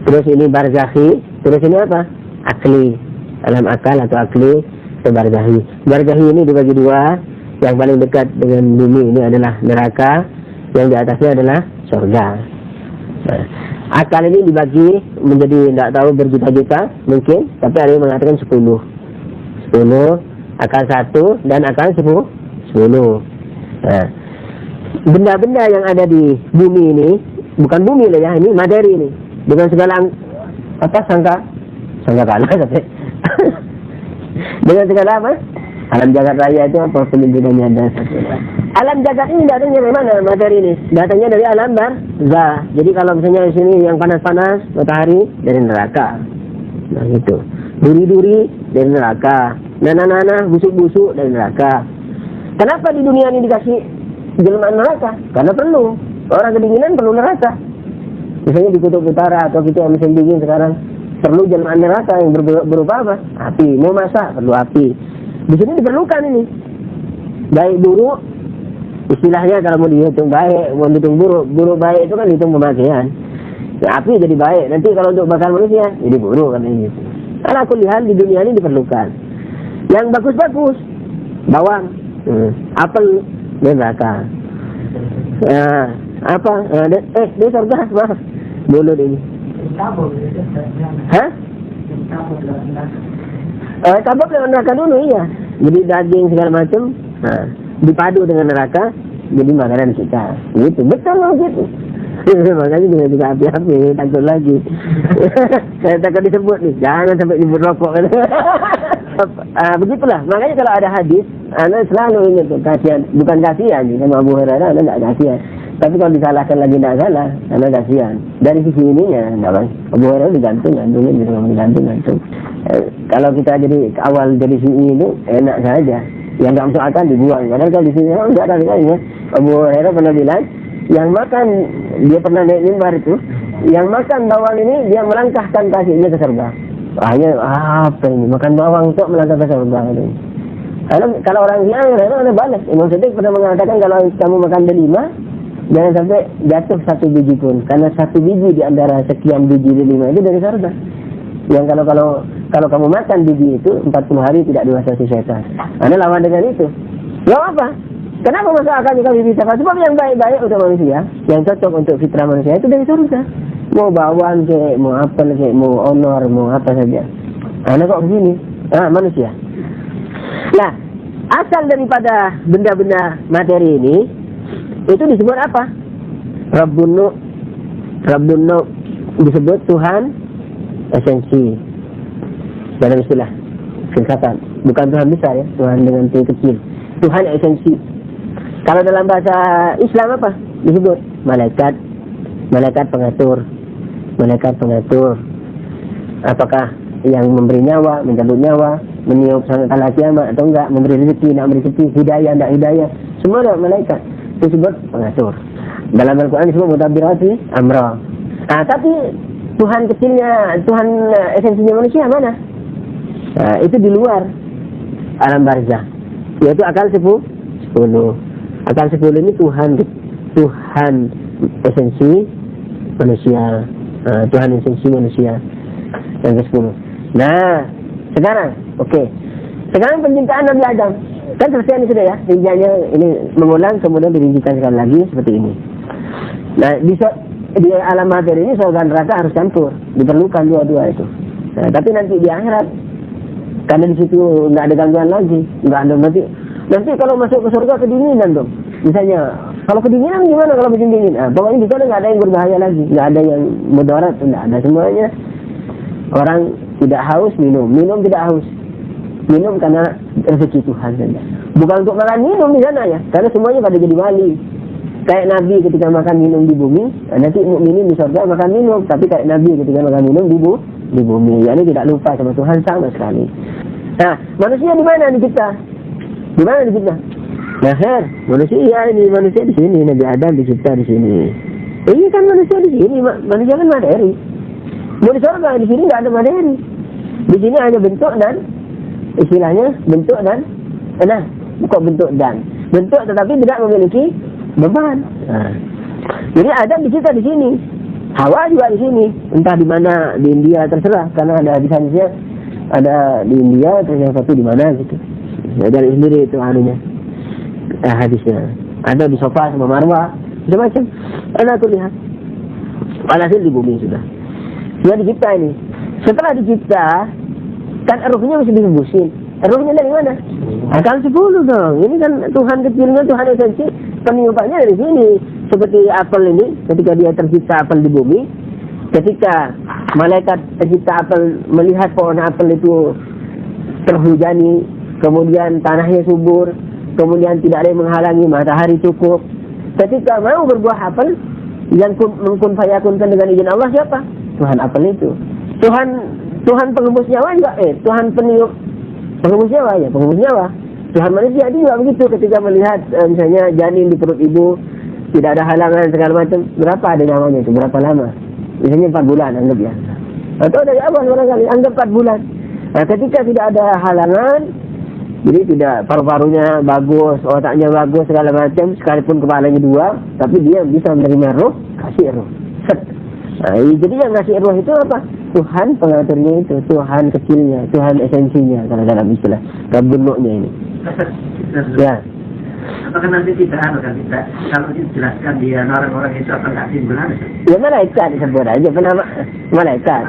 terus ini barzakhi, terus ini apa? Akli. Alam akal atau akli atau barzakhi. Barzakhi ini dibagi dua. Yang paling dekat dengan bumi ini adalah neraka, yang di atasnya adalah surga. Nah, akal ini dibagi menjadi tidak tahu berjuta-juta mungkin, tapi ada yang mengatakan 10 akal 1 dan akal 10. Nah, benda-benda yang ada di bumi ini bukan bumi loh ya, ini materi ini dengan segala sangka kalah tapi dengan segala apa? Alam jagat raya itu apa penjelasannya ada? Alam jagat ini datangnya dari mana materi ini? Datangnya dari alam barzah. Jadi kalau misalnya di sini yang panas-panas matahari dari neraka. Nah itu. Duri-duri dari neraka. Nanah-nanah busuk-busuk dari neraka. Kenapa di dunia ini dikasih jelmaan neraka? Karena perlu. Orang kedinginan perlu neraka. Misalnya di kutub utara atau kita yang musim dingin sekarang perlu jelmaan neraka yang berupa apa? Api. Mau masak perlu api. Di sini diperlukan ini. Baik buruk, istilahnya kalau mau dihitung baik, mau dihitung buruk. Buruk baik itu kan dihitung pemakaian. Ya, api jadi baik. Nanti kalau untuk bakar manusia, jadi buruk kan ini. Karena aku lihat di dunia ini diperlukan. Yang bagus-bagus, bawang, apel, dan neraka. Apa? Dia surga, maaf. Mulut ini. Hah? Tabak dengan neraka dulu iya. Jadi daging segala macam, nah, dipadu dengan neraka, jadi makanan kita. Gitu, betul loh gitu. Makanya juga api-api, takut lagi. Saya takut disebut nih, jangan sampai nyebut rokok. Begitulah. Makanya kalau ada hadis, anak selalu ingat tuh kasihan, bukan kasihan, sama Abu Hurairah anak tidak kasihan. Tapi kalau disalahkan lagi tidak salah, anak kasihan. Dari sisi ininya, enggak. Abu Hurairah digantungnya digantung. Kalau kita jadi awal dari sini itu enak saja. Yang nggak masuk akal dibuang. Karena kalau di sini enggak ada lagi. Abu Hurairah pernah bilang, yang makan dia pernah naik mimbar itu, yang makan bawang ini dia melangkahkan kakinya ke surga. Hanya apa ini makan bawang untuk melangkah ke surga ini. Kalau orang Syiah ada balas. Imam Siddiq pernah mengatakan kalau kamu makan delima, jangan sampai jatuh satu biji pun, karena satu biji di antara sekian biji delima itu dari surga. Yang kalau kamu makan biji itu 40 hari tidak diwaswasi setan. Anda lawan dengan itu. Ya apa? Kenapa masuk akal jika biji apa? Sebab yang baik-baik untuk manusia, yang cocok untuk fitrah manusia itu dari surga. Mau bawang kek, mau apel kek, mau honor, mau apa saja. Anda kok begini? Manusia. Nah, asal daripada benda-benda materi ini itu disebut apa? Rabbun Nur disebut Tuhan esensi dalam istilah filsafat. Bukan Tuhan besar ya, Tuhan dengan T kecil. Tuhan esensi. Kalau dalam bahasa Islam apa? Disebut malaikat pengatur. Apakah yang memberi nyawa, mencabut nyawa, meniup sampai kala kiamat atau enggak, memberi rezeki, tidak memberi rezeki, hidayah, tidak hidayah, semua ada malaikat. Itu disebut pengatur. Dalam Al-Quran disebut mudabbirati amra. Tapi Tuhan kecilnya, Tuhan esensinya manusia mana? Itu di luar alam barzah, yaitu akal 10. Akal 10 ini Tuhan esensi manusia. Tuhan esensi manusia yang ke-10. Nah, sekarang, sekarang penciptaan Nabi Adam. Kan selesai ini sudah ya, rinciannya ini mengulang kemudian dirincikan sekali lagi seperti ini. Nah, di alam materi ini surga neraka harus campur, diperlukan dua-dua itu. Nah, tapi nanti di akhirat, karena di situ nggak ada gangguan lagi, nggak ada nanti kalau masuk ke surga kedinginan dong. Misalnya, kalau kedinginan gimana kalau musim dingin? Pokoknya di sana nggak ada yang berbahaya lagi, nggak ada yang mudarat, nggak ada semuanya. Orang tidak haus minum tidak haus. minum karena rezeki Tuhan saja. Bukan untuk makan minum di sana ya, karena semuanya pada jadi wali. Kayak Nabi ketika makan minum di bumi, nanti mukminin di surga makan minum. Tapi kayak Nabi ketika makan minum di bumi, yakni tidak lupa sama Tuhan sama sekali. Nah, manusia di mana di kita? Di mana di kita? Nah, manusia di sini, Nabi Adam dicipta di sini. Ini kan manusia di sini, manusia kan materi. Mau di surga di sini nggak ada materi. Di sini hanya bentuk dan istilahnya bentuk dan bukan bentuk tetapi tidak memiliki beban. Nah, jadi Adam dicipta di sini, Hawa juga di sini. Entah di mana di India terserah, karena ada hadis-hadisnya, ada di India terus yang satu di mana gitu. Ya, dari sendiri itu anunya. Hadisnya ada di sofa sama marwah macam-macam. Anda tuh lihat alhasil di bumi sudah dicipta ini. Setelah dicipta kan ruhnya mesti dihembusin. Ruhnya dari mana? Akal 10 dong. Ini kan Tuhan kecilnya, Tuhan esensi peniupannya dari sini. Seperti apel ini, ketika dia tercipta apel di bumi, ketika malaikat tercipta apel melihat pohon apel itu terhujani, kemudian tanahnya subur, kemudian tidak ada yang menghalangi, matahari cukup. Ketika mau berbuah apel, yang mengkun fayakunkan dengan izin Allah siapa? Tuhan apel itu. Tuhan pengembus nyawa juga, Tuhan peniup pengembus nyawa ya, pengembus nyawa. Tuhan manusia itu juga begitu, ketika melihat misalnya janin di perut ibu, tidak ada halangan segala macam, berapa ada nyawanya itu, berapa lama? Misalnya 4 bulan anggap ya. Atau dari awal barangkali, anggap 4 bulan. Nah, ketika tidak ada halangan, jadi tidak paru-parunya bagus, otaknya bagus segala macam, sekalipun kepalanya 2, tapi dia bisa menerima roh, kasih roh. Nah, jadi yang kasih roh itu apa? Tuhan pengaturnya itu, Tuhan kecilnya, Tuhan esensinya kalau dalam istilah bentuknya ini. Ya. Apakah nanti kita kalau dijelaskan dia orang-orang itu akan nggak timbulan? Ya malaikat disebut aja, penama malaikat.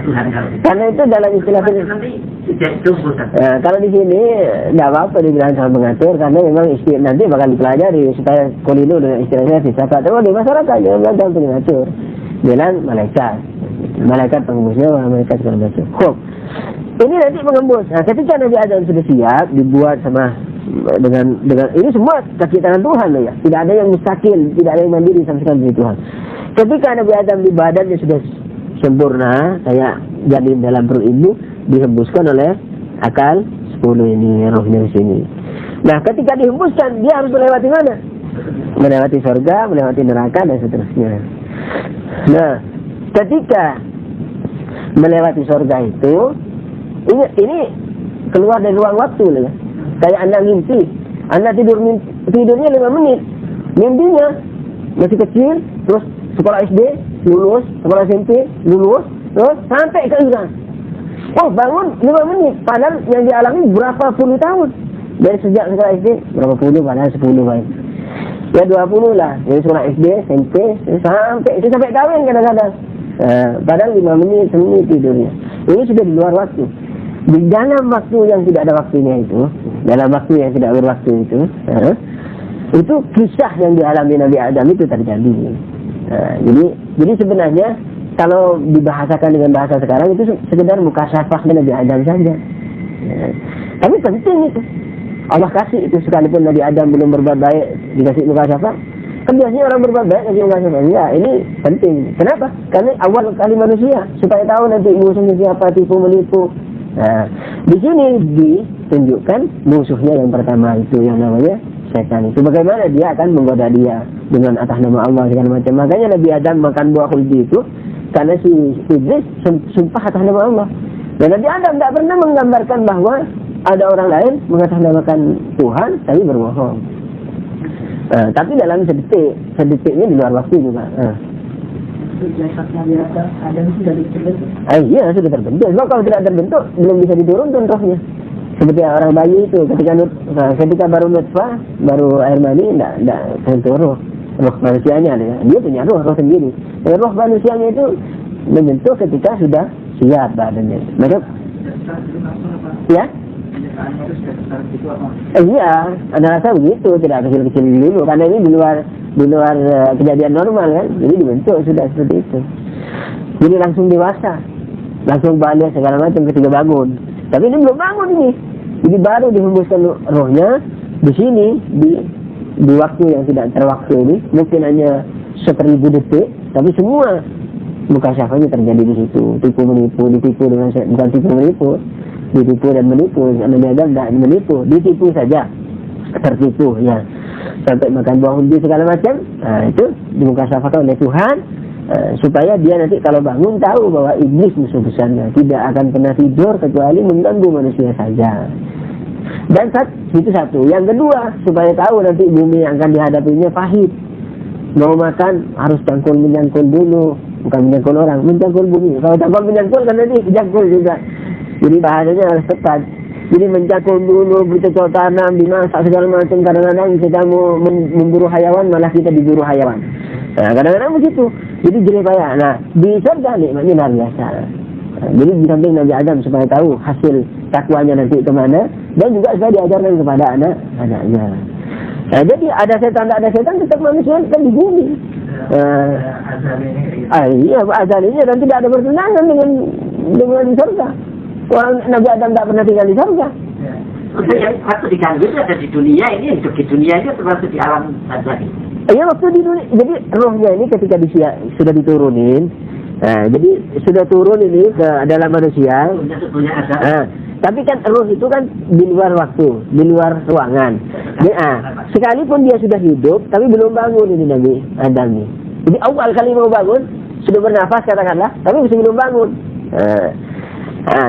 Tuhan kalau karena itu dalam istilah nanti tidak tumbuh. Kalau di sini tidak apa-apa dibilang sama pengatur, karena memang nanti bakal dipelajari supaya kulino dengan istilahnya bisa. Kalau di masyarakat dia bilang sama pengatur, bilang malaikat pengembusnya, malaikat segala macam. Ini nanti pengembus. Nah, ketika Nabi Adam sudah siap, dibuat sama dengan ini semua kaki tangan Tuhan loh ya. Tidak ada yang mustaqil, tidak ada yang mandiri sama sekali dari Tuhan. Ketika Nabi Adam di badannya sudah sempurna, kayak janin dalam perut ibu, dihembuskan oleh akal 10 ini, rohnya di sini. Nah, ketika dihembuskan, dia harus melewati mana? Melewati surga, melewati neraka dan seterusnya. Nah, ketika melewati surga itu, ini keluar dari ruang waktu loh ya. Kayak Anda mimpi, Anda tidurnya 5 menit, mimpinya masih kecil, terus sekolah SD, lulus, sekolah SMP, lulus, terus sampai ke Iran. Oh, bangun 5 menit, padahal yang dialami berapa puluh tahun. Dari sejak sekolah SD, berapa puluh, padahal 10 baik. Ya 20 lah, dari sekolah SD, SMP, sampai kawin kadang-kadang. Padahal 5 menit, 1 menit tidurnya. Ini sudah di luar waktu. Di dalam waktu yang tidak ada waktunya itu, dalam waktu yang tidak berwaktu itu kisah yang dialami Nabi Adam itu terjadi. Jadi sebenarnya kalau dibahasakan dengan bahasa sekarang itu sekedar mukasyafah Nabi Adam saja. Tapi penting itu. Allah kasih itu, sekalipun Nabi Adam belum berbuat baik dikasih mukasyafah. Kan biasanya orang berbuat baik kasih mukasyafah. Ya, ini penting. Kenapa? Karena awal kali manusia supaya tahu nanti musuhnya siapa, tipu menipu. Nah, di sini ditunjukkan musuhnya yang pertama itu yang namanya setan itu. Bagaimana dia akan menggoda dia dengan atas nama Allah segala macam. Makanya Nabi Adam makan buah khuldi itu karena si iblis sumpah atas nama Allah. Dan Nabi Adam tidak pernah menggambarkan bahwa ada orang lain mengatasnamakan Tuhan tapi berbohong. Tapi dalam sedetiknya di luar waktu juga. Iya, sudah terbentuk. Sebab kalau tidak terbentuk, belum bisa diturunkan rohnya. Seperti orang bayi itu, ketika baru nutfah, baru air mani, tidak tentu roh manusianya. Dia punya roh sendiri. Dan roh manusianya itu membentuk ketika sudah siap badannya. Maka, ya? Iya, ada rasa begitu, tidak kecil-kecil dulu, karena ini di luar kejadian normal kan, jadi dibentuk sudah seperti itu. Jadi langsung dewasa, langsung balik segala macam ketika bangun. Tapi ini belum bangun ini. Jadi baru dihembuskan rohnya di sini, di waktu yang tidak terwaktu ini, mungkin hanya 1000 detik, tapi semua mukasyafahnya terjadi di situ. Tipu menipu, ditipu dengan bukan tipu menipu, ditipu dan menipu, Nabi Adam tidak menipu, ditipu saja, tertipu ya, sampai makan buah undi segala macam. Nah, itu dimukasyafahkan oleh Tuhan supaya dia nanti kalau bangun tahu bahwa iblis musuh besarnya, tidak akan pernah tidur kecuali mengganggu manusia saja. Dan itu satu. Yang kedua, supaya tahu nanti bumi yang akan dihadapinya pahit. Mau makan harus menyangkul dulu, bukan menyangkul orang, mencangkul bumi. Kalau cangkul menyangkul kan nanti jangkul juga. Jadi bahasanya harus tepat. Jadi mencangkul dulu, bercocok tanam, dimasak segala macam. Kadang-kadang kita mau memburu hayawan, malah kita diburu hayawan. Nah, kadang-kadang begitu. Jadi jerih payah. Nah, di surga nikmatnya luar biasa. Jadi di samping Nabi Adam supaya tahu hasil takwanya nanti kemana, dan juga supaya diajarkan kepada anak-anaknya. Nah, jadi ada setan tak ada setan tetap manusia kan di bumi. Iya, azalinya dan tidak ada bertentangan dengan di surga. Orang Nabi Adam tak pernah tinggal di surga. Yang waktu diganggu itu ada di dunia ini, hidup di dunia itu termasuk di alam azali. Iya, waktu di dunia. Jadi rohnya ini ketika sudah diturunin. Nah, jadi sudah turun ini ke dalam manusia. Tapi kan roh itu kan di luar waktu, di luar ruangan. Sekalipun dia sudah hidup, tapi belum bangun ini Nabi Adam ini. Jadi awal kali mau bangun, sudah bernafas katakanlah, tapi masih belum bangun.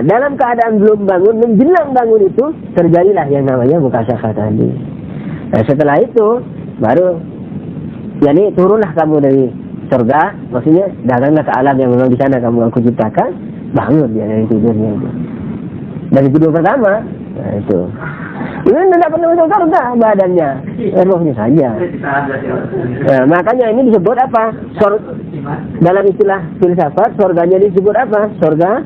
Dalam keadaan belum bangun, menjelang bangun itu, terjadilah yang namanya mukasyafah tadi. Nah, setelah itu, baru, yakni turunlah kamu dari surga, maksudnya datanglah ke alam yang memang di sana kamu aku ciptakan, bangun dia dari tidurnya itu. Dari tidur pertama, nah itu. Ini tidak pernah masuk surga badannya, rohnya saja. Nah, makanya ini disebut apa? Dalam istilah filsafat, surganya disebut apa? Surga,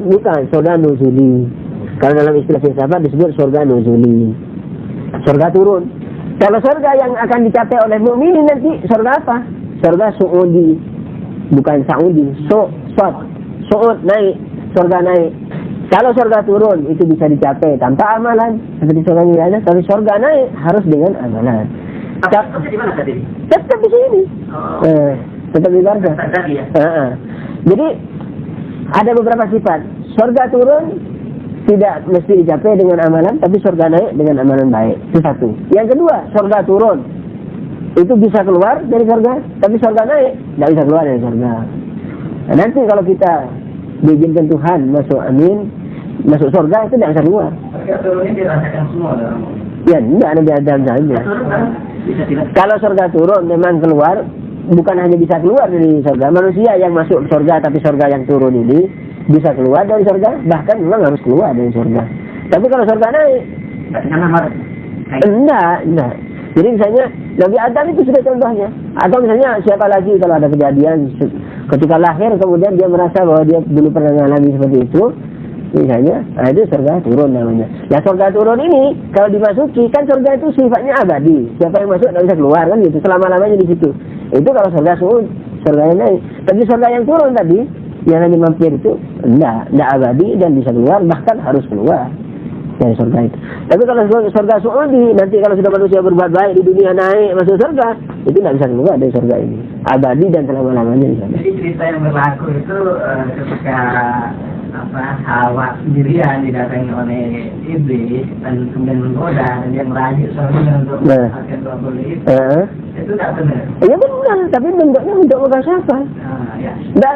bukan surga nuzuli. Kalau dalam istilah filsafat disebut surga nuzuli. Surga turun. Kalau surga yang akan dicapai oleh mukmin nanti surga apa? Surga su'udi, bukan saudi. Su'ud naik, surga naik. Kalau surga turun itu bisa dicapai tanpa amalan, seperti surga ini ada. Tapi surga naik harus dengan amalan. Tapi di mana tadi? Tetap di sini. Tetap di surga. Jadi ada beberapa sifat. Surga turun tidak mesti dicapai dengan amalan, tapi surga naik dengan amalan baik. Itu satu. Yang kedua, surga turun itu bisa keluar dari surga, tapi surga naik tidak bisa keluar dari surga. Nah, nanti kalau kita diizinkan Tuhan masuk surga itu tidak bisa keluar. Surga turun ini dirasakan semua orang. Ya, tidak ada di Adam saja. Kalau surga turun memang keluar, bukan hanya bisa keluar dari surga. Manusia yang masuk surga tapi surga yang turun ini bisa keluar dari surga, bahkan memang harus keluar dari surga. Tapi kalau surga naik, enggak. Jadi misalnya Nabi Adam itu sudah contohnya. Atau misalnya siapa lagi kalau ada kejadian ketika lahir kemudian dia merasa bahwa dia dulu pernah mengalami seperti itu, misalnya, itu surga turun namanya. Ya surga turun ini kalau dimasuki kan surga itu sifatnya abadi. Siapa yang masuk tidak bisa keluar kan gitu. Selama-lamanya di situ. Itu kalau surga turun, surga yang naik. Tapi surga yang turun tadi yang hanya mampir itu enggak abadi dan bisa keluar, bahkan harus keluar dari surga itu. Tapi kalau surga su'udi, nanti kalau sudah manusia berbuat baik di dunia naik masuk surga, itu tidak bisa keluar dari surga ini, abadi dan selama-lamanya di sana. Jadi cerita yang berlaku itu ketika Hawa sendirian didatangi oleh iblis dan kemudian menggoda dan dia merajuk suaminya untuk melakukan dua boleh itu tidak benar. Ya benar, tapi bentuknya bentuk mukasyafah. Ya.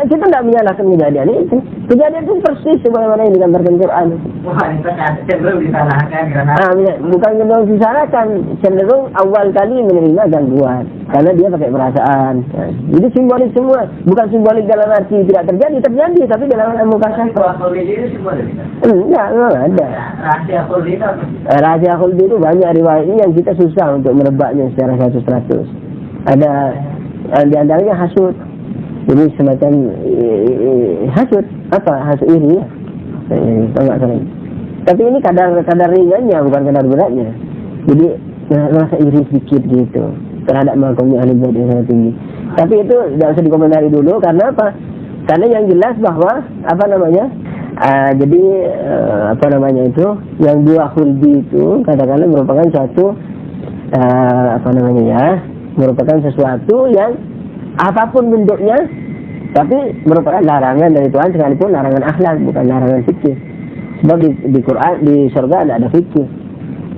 Kita tidak menyalahkan kejadian itu. Kejadian itu persis sebagaimana yang digambarkan Quran. Wah, itu cenderung disalahkan karena bukan cenderung disalahkan, cenderung awal kali menerima gangguan karena dia pakai perasaan. Jadi simbolik semua, bukan simbolik dalam arti tidak terjadi, tapi dalam mukasyafah. Enggak ada. Rahasia khuldi itu banyak riwayatnya yang kita susah untuk merebaknya secara 100%. Ada di antaranya hasud. Jadi semacam hasud, hasud iri ya. Enggak salah. Tapi ini kadar ringannya, bukan kadar beratnya. Jadi merasa iri sedikit gitu terhadap makomnya ahli bait yang sangat tinggi. Tapi itu tidak usah dikomentari dulu karena apa? Karena yang jelas bahwa Jadi apa namanya itu, yang dua khuldi itu katakanlah merupakan suatu apa namanya ya, merupakan sesuatu yang apapun bentuknya, tapi merupakan larangan dari Tuhan, sekalipun larangan akhlak, bukan larangan fikih. Sebab di Quran, di surga ada fikih.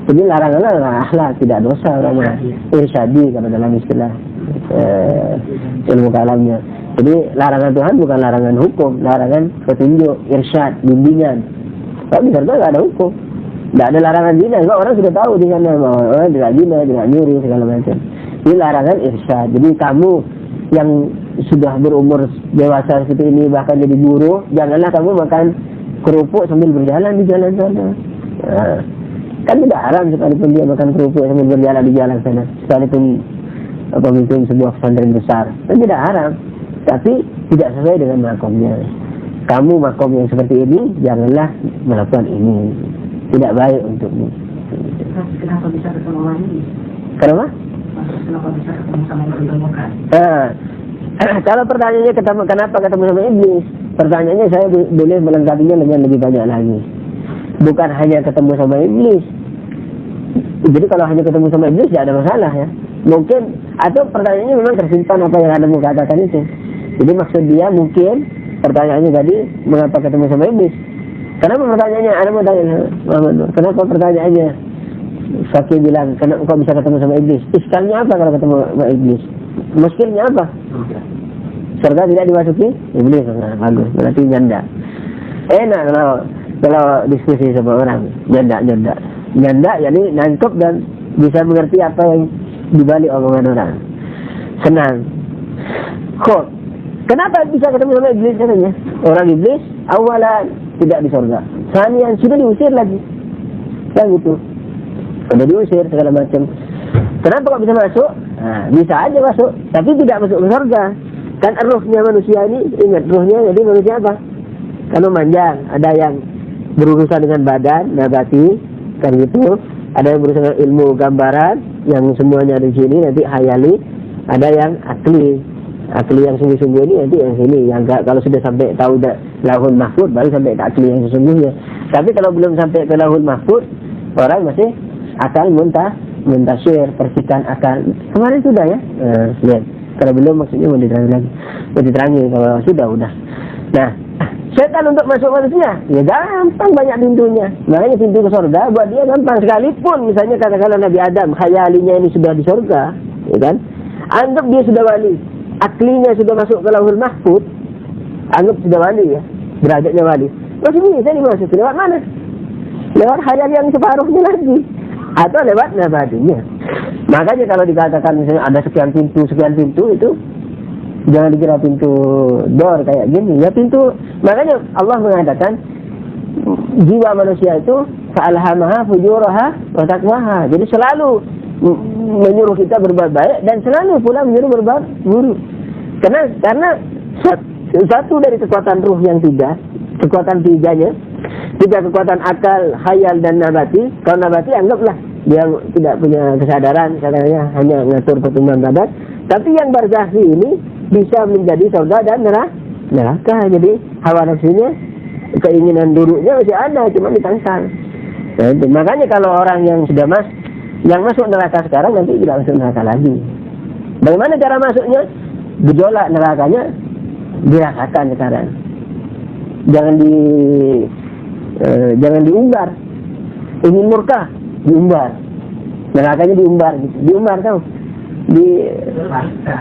Jadi larangannya adalah akhlak, tidak dosa, namanya irsyadi kalau dalam istilah ilmu kalamnya. Jadi larangan Tuhan bukan larangan hukum, larangan petunjuk, irsyad, bimbingan. Kalau di surga nggak ada hukum, nggak ada larangan zina. Kalau orang sudah tahu di sana bahwa orang tidak zina, tidak nyuri segala macam. Ini larangan irsyad. Jadi kamu yang sudah berumur dewasa seperti ini, bahkan jadi guru, janganlah kamu makan kerupuk sambil berjalan di jalan sana. Nah, kan tidak haram sekalipun dia makan kerupuk sambil berjalan di jalan sana, sekalipun pemimpin sebuah pesantren besar, kan tidak haram, tapi tidak sesuai dengan makomnya. Kamu makom yang seperti ini, janganlah melakukan ini, tidak baik untukmu. Kenapa bisa ketemu orang ini? Kenapa? Kenapa bisa ketemu sama yang ditemukan? Kalau pertanyaannya kenapa ketemu sama iblis, pertanyaannya saya boleh melengkapinya dengan lebih banyak lagi. Bukan hanya ketemu sama iblis. Jadi kalau hanya ketemu sama iblis tidak ada masalah ya. Mungkin, atau pertanyaannya memang tersimpan apa yang Anda mau katakan itu. Jadi maksud dia mungkin pertanyaannya tadi, mengapa ketemu sama iblis? Kenapa pertanyaannya? Anda mau tanya Muhammad Nur, kenapa pertanyaannya? Fakih bilang, kenapa kau bisa ketemu sama iblis? Iskalnya apa kalau ketemu sama iblis? Muskilnya apa? Surga tidak dimasuki iblis. Nah, bagus, berarti janda. Enak kalau diskusi sama orang janda, jadi nangkep dan bisa mengerti apa yang dibalik omongan orang. Senang. Kok? Kenapa bisa ketemu sama iblis katanya? Orang iblis awalan tidak di surga, sanian sudah diusir lagi. Kan gitu. Sudah diusir segala macam. Kenapa kok bisa masuk? Nah, bisa aja masuk, tapi tidak masuk ke surga. Kan ruhnya manusia ini, ingat ruhnya jadi manusia apa? Kalau manjang, ada yang berurusan dengan badan, nabati, kan gitu. Ada yang berurusan dengan ilmu gambaran, yang semuanya ada di sini, nanti hayali. Ada yang akli yang sungguh-sungguh ini nanti yang sini. Yang kalau sudah sampai tahu lahul mahfud, baru sampai ke akli yang sesungguhnya. Tapi kalau belum sampai ke lahul mahfud, orang masih akal muntasyir, percikan akal. Kemarin sudah ya, lihat. Kalau belum maksudnya mau diterangi lagi. Mau diterangi kalau sudah udah. Nah, setan untuk masuk manusia, ya gampang, banyak pintunya. Makanya pintu ke surga buat dia gampang. Sekalipun misalnya katakanlah Nabi Adam, khayalinya ini sudah di surga, ya kan? Anggap dia sudah wali, aklinya sudah masuk ke lauhul mahfud, anggap sudah wali ya, derajatnya wali. Masih bisa dimasuki lewat mana? Lewat khayal yang separuhnya lagi, atau lewat nabadinya. Makanya kalau dikatakan misalnya ada sekian pintu itu jangan dikira pintu door kayak gini ya, pintu. Makanya Allah mengatakan jiwa manusia itu fa'alhamaha fujuraha wa taqwaha. Jadi selalu menyuruh kita berbuat baik dan selalu pula menyuruh berbuat buruk. Karena satu dari kekuatan ruh yang kekuatan tiga kekuatan akal, khayal dan nabati. Kalau nabati anggaplah dia tidak punya kesadaran, katanya hanya ngatur pertumbuhan badan. Tapi yang barzakhi ini bisa menjadi surga dan neraka. Jadi hawa nafsunya, keinginan duduknya masih ada, cuma ditangkal. Nah, makanya kalau orang yang sudah yang masuk neraka sekarang nanti tidak masuk neraka lagi. Bagaimana cara masuknya? Gejolak nerakanya dirasakan sekarang. Jangan diumbar. Ingin murka, diumbar. Nerakanya diumbar tahu.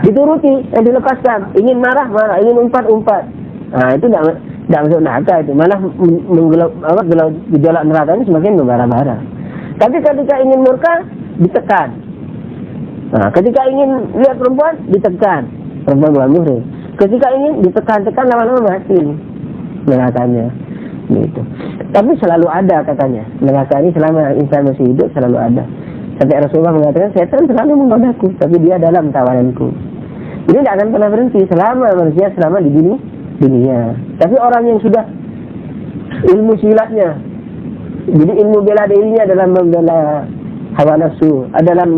Dituruti, dilepaskan. Ingin marah, ingin umpat. Nah, itu tidak masuk neraka itu. Malah gejolak nerakanya semakin membara-bara. Tapi ketika ingin murka, ditekan. Nah, ketika ingin lihat perempuan, ditekan. Perempuan bukan muhrim. Ketika ingin ditekan-tekan, lama-lama mati nerakanya. Gitu. Tapi selalu ada katanya. Neraka ini selama insan masih hidup selalu ada. Sampai Rasulullah mengatakan, setan selalu menggodaku, tapi dia dalam tawaranku. Ini tidak akan pernah berhenti selama di dunia. Tapi orang yang sudah ilmu silatnya, jadi ilmu bela dirinya dalam membela hawa nafsu, dalam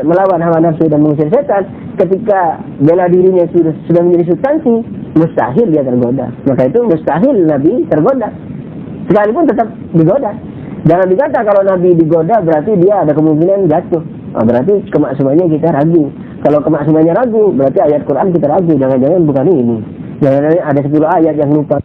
melawan hawa nafsu dan mengusir setan, ketika bela dirinya sudah menjadi substansi, mustahil dia tergoda. Maka itu mustahil Nabi tergoda. Sekalipun tetap digoda. Jangan dikata kalau Nabi digoda berarti dia ada kemungkinan jatuh. Berarti kemaksumannya kita ragu. Kalau kemaksumannya ragu, berarti ayat Quran kita ragu. Jangan-jangan bukan ini. Jangan-jangan ada 10 ayat yang lupa.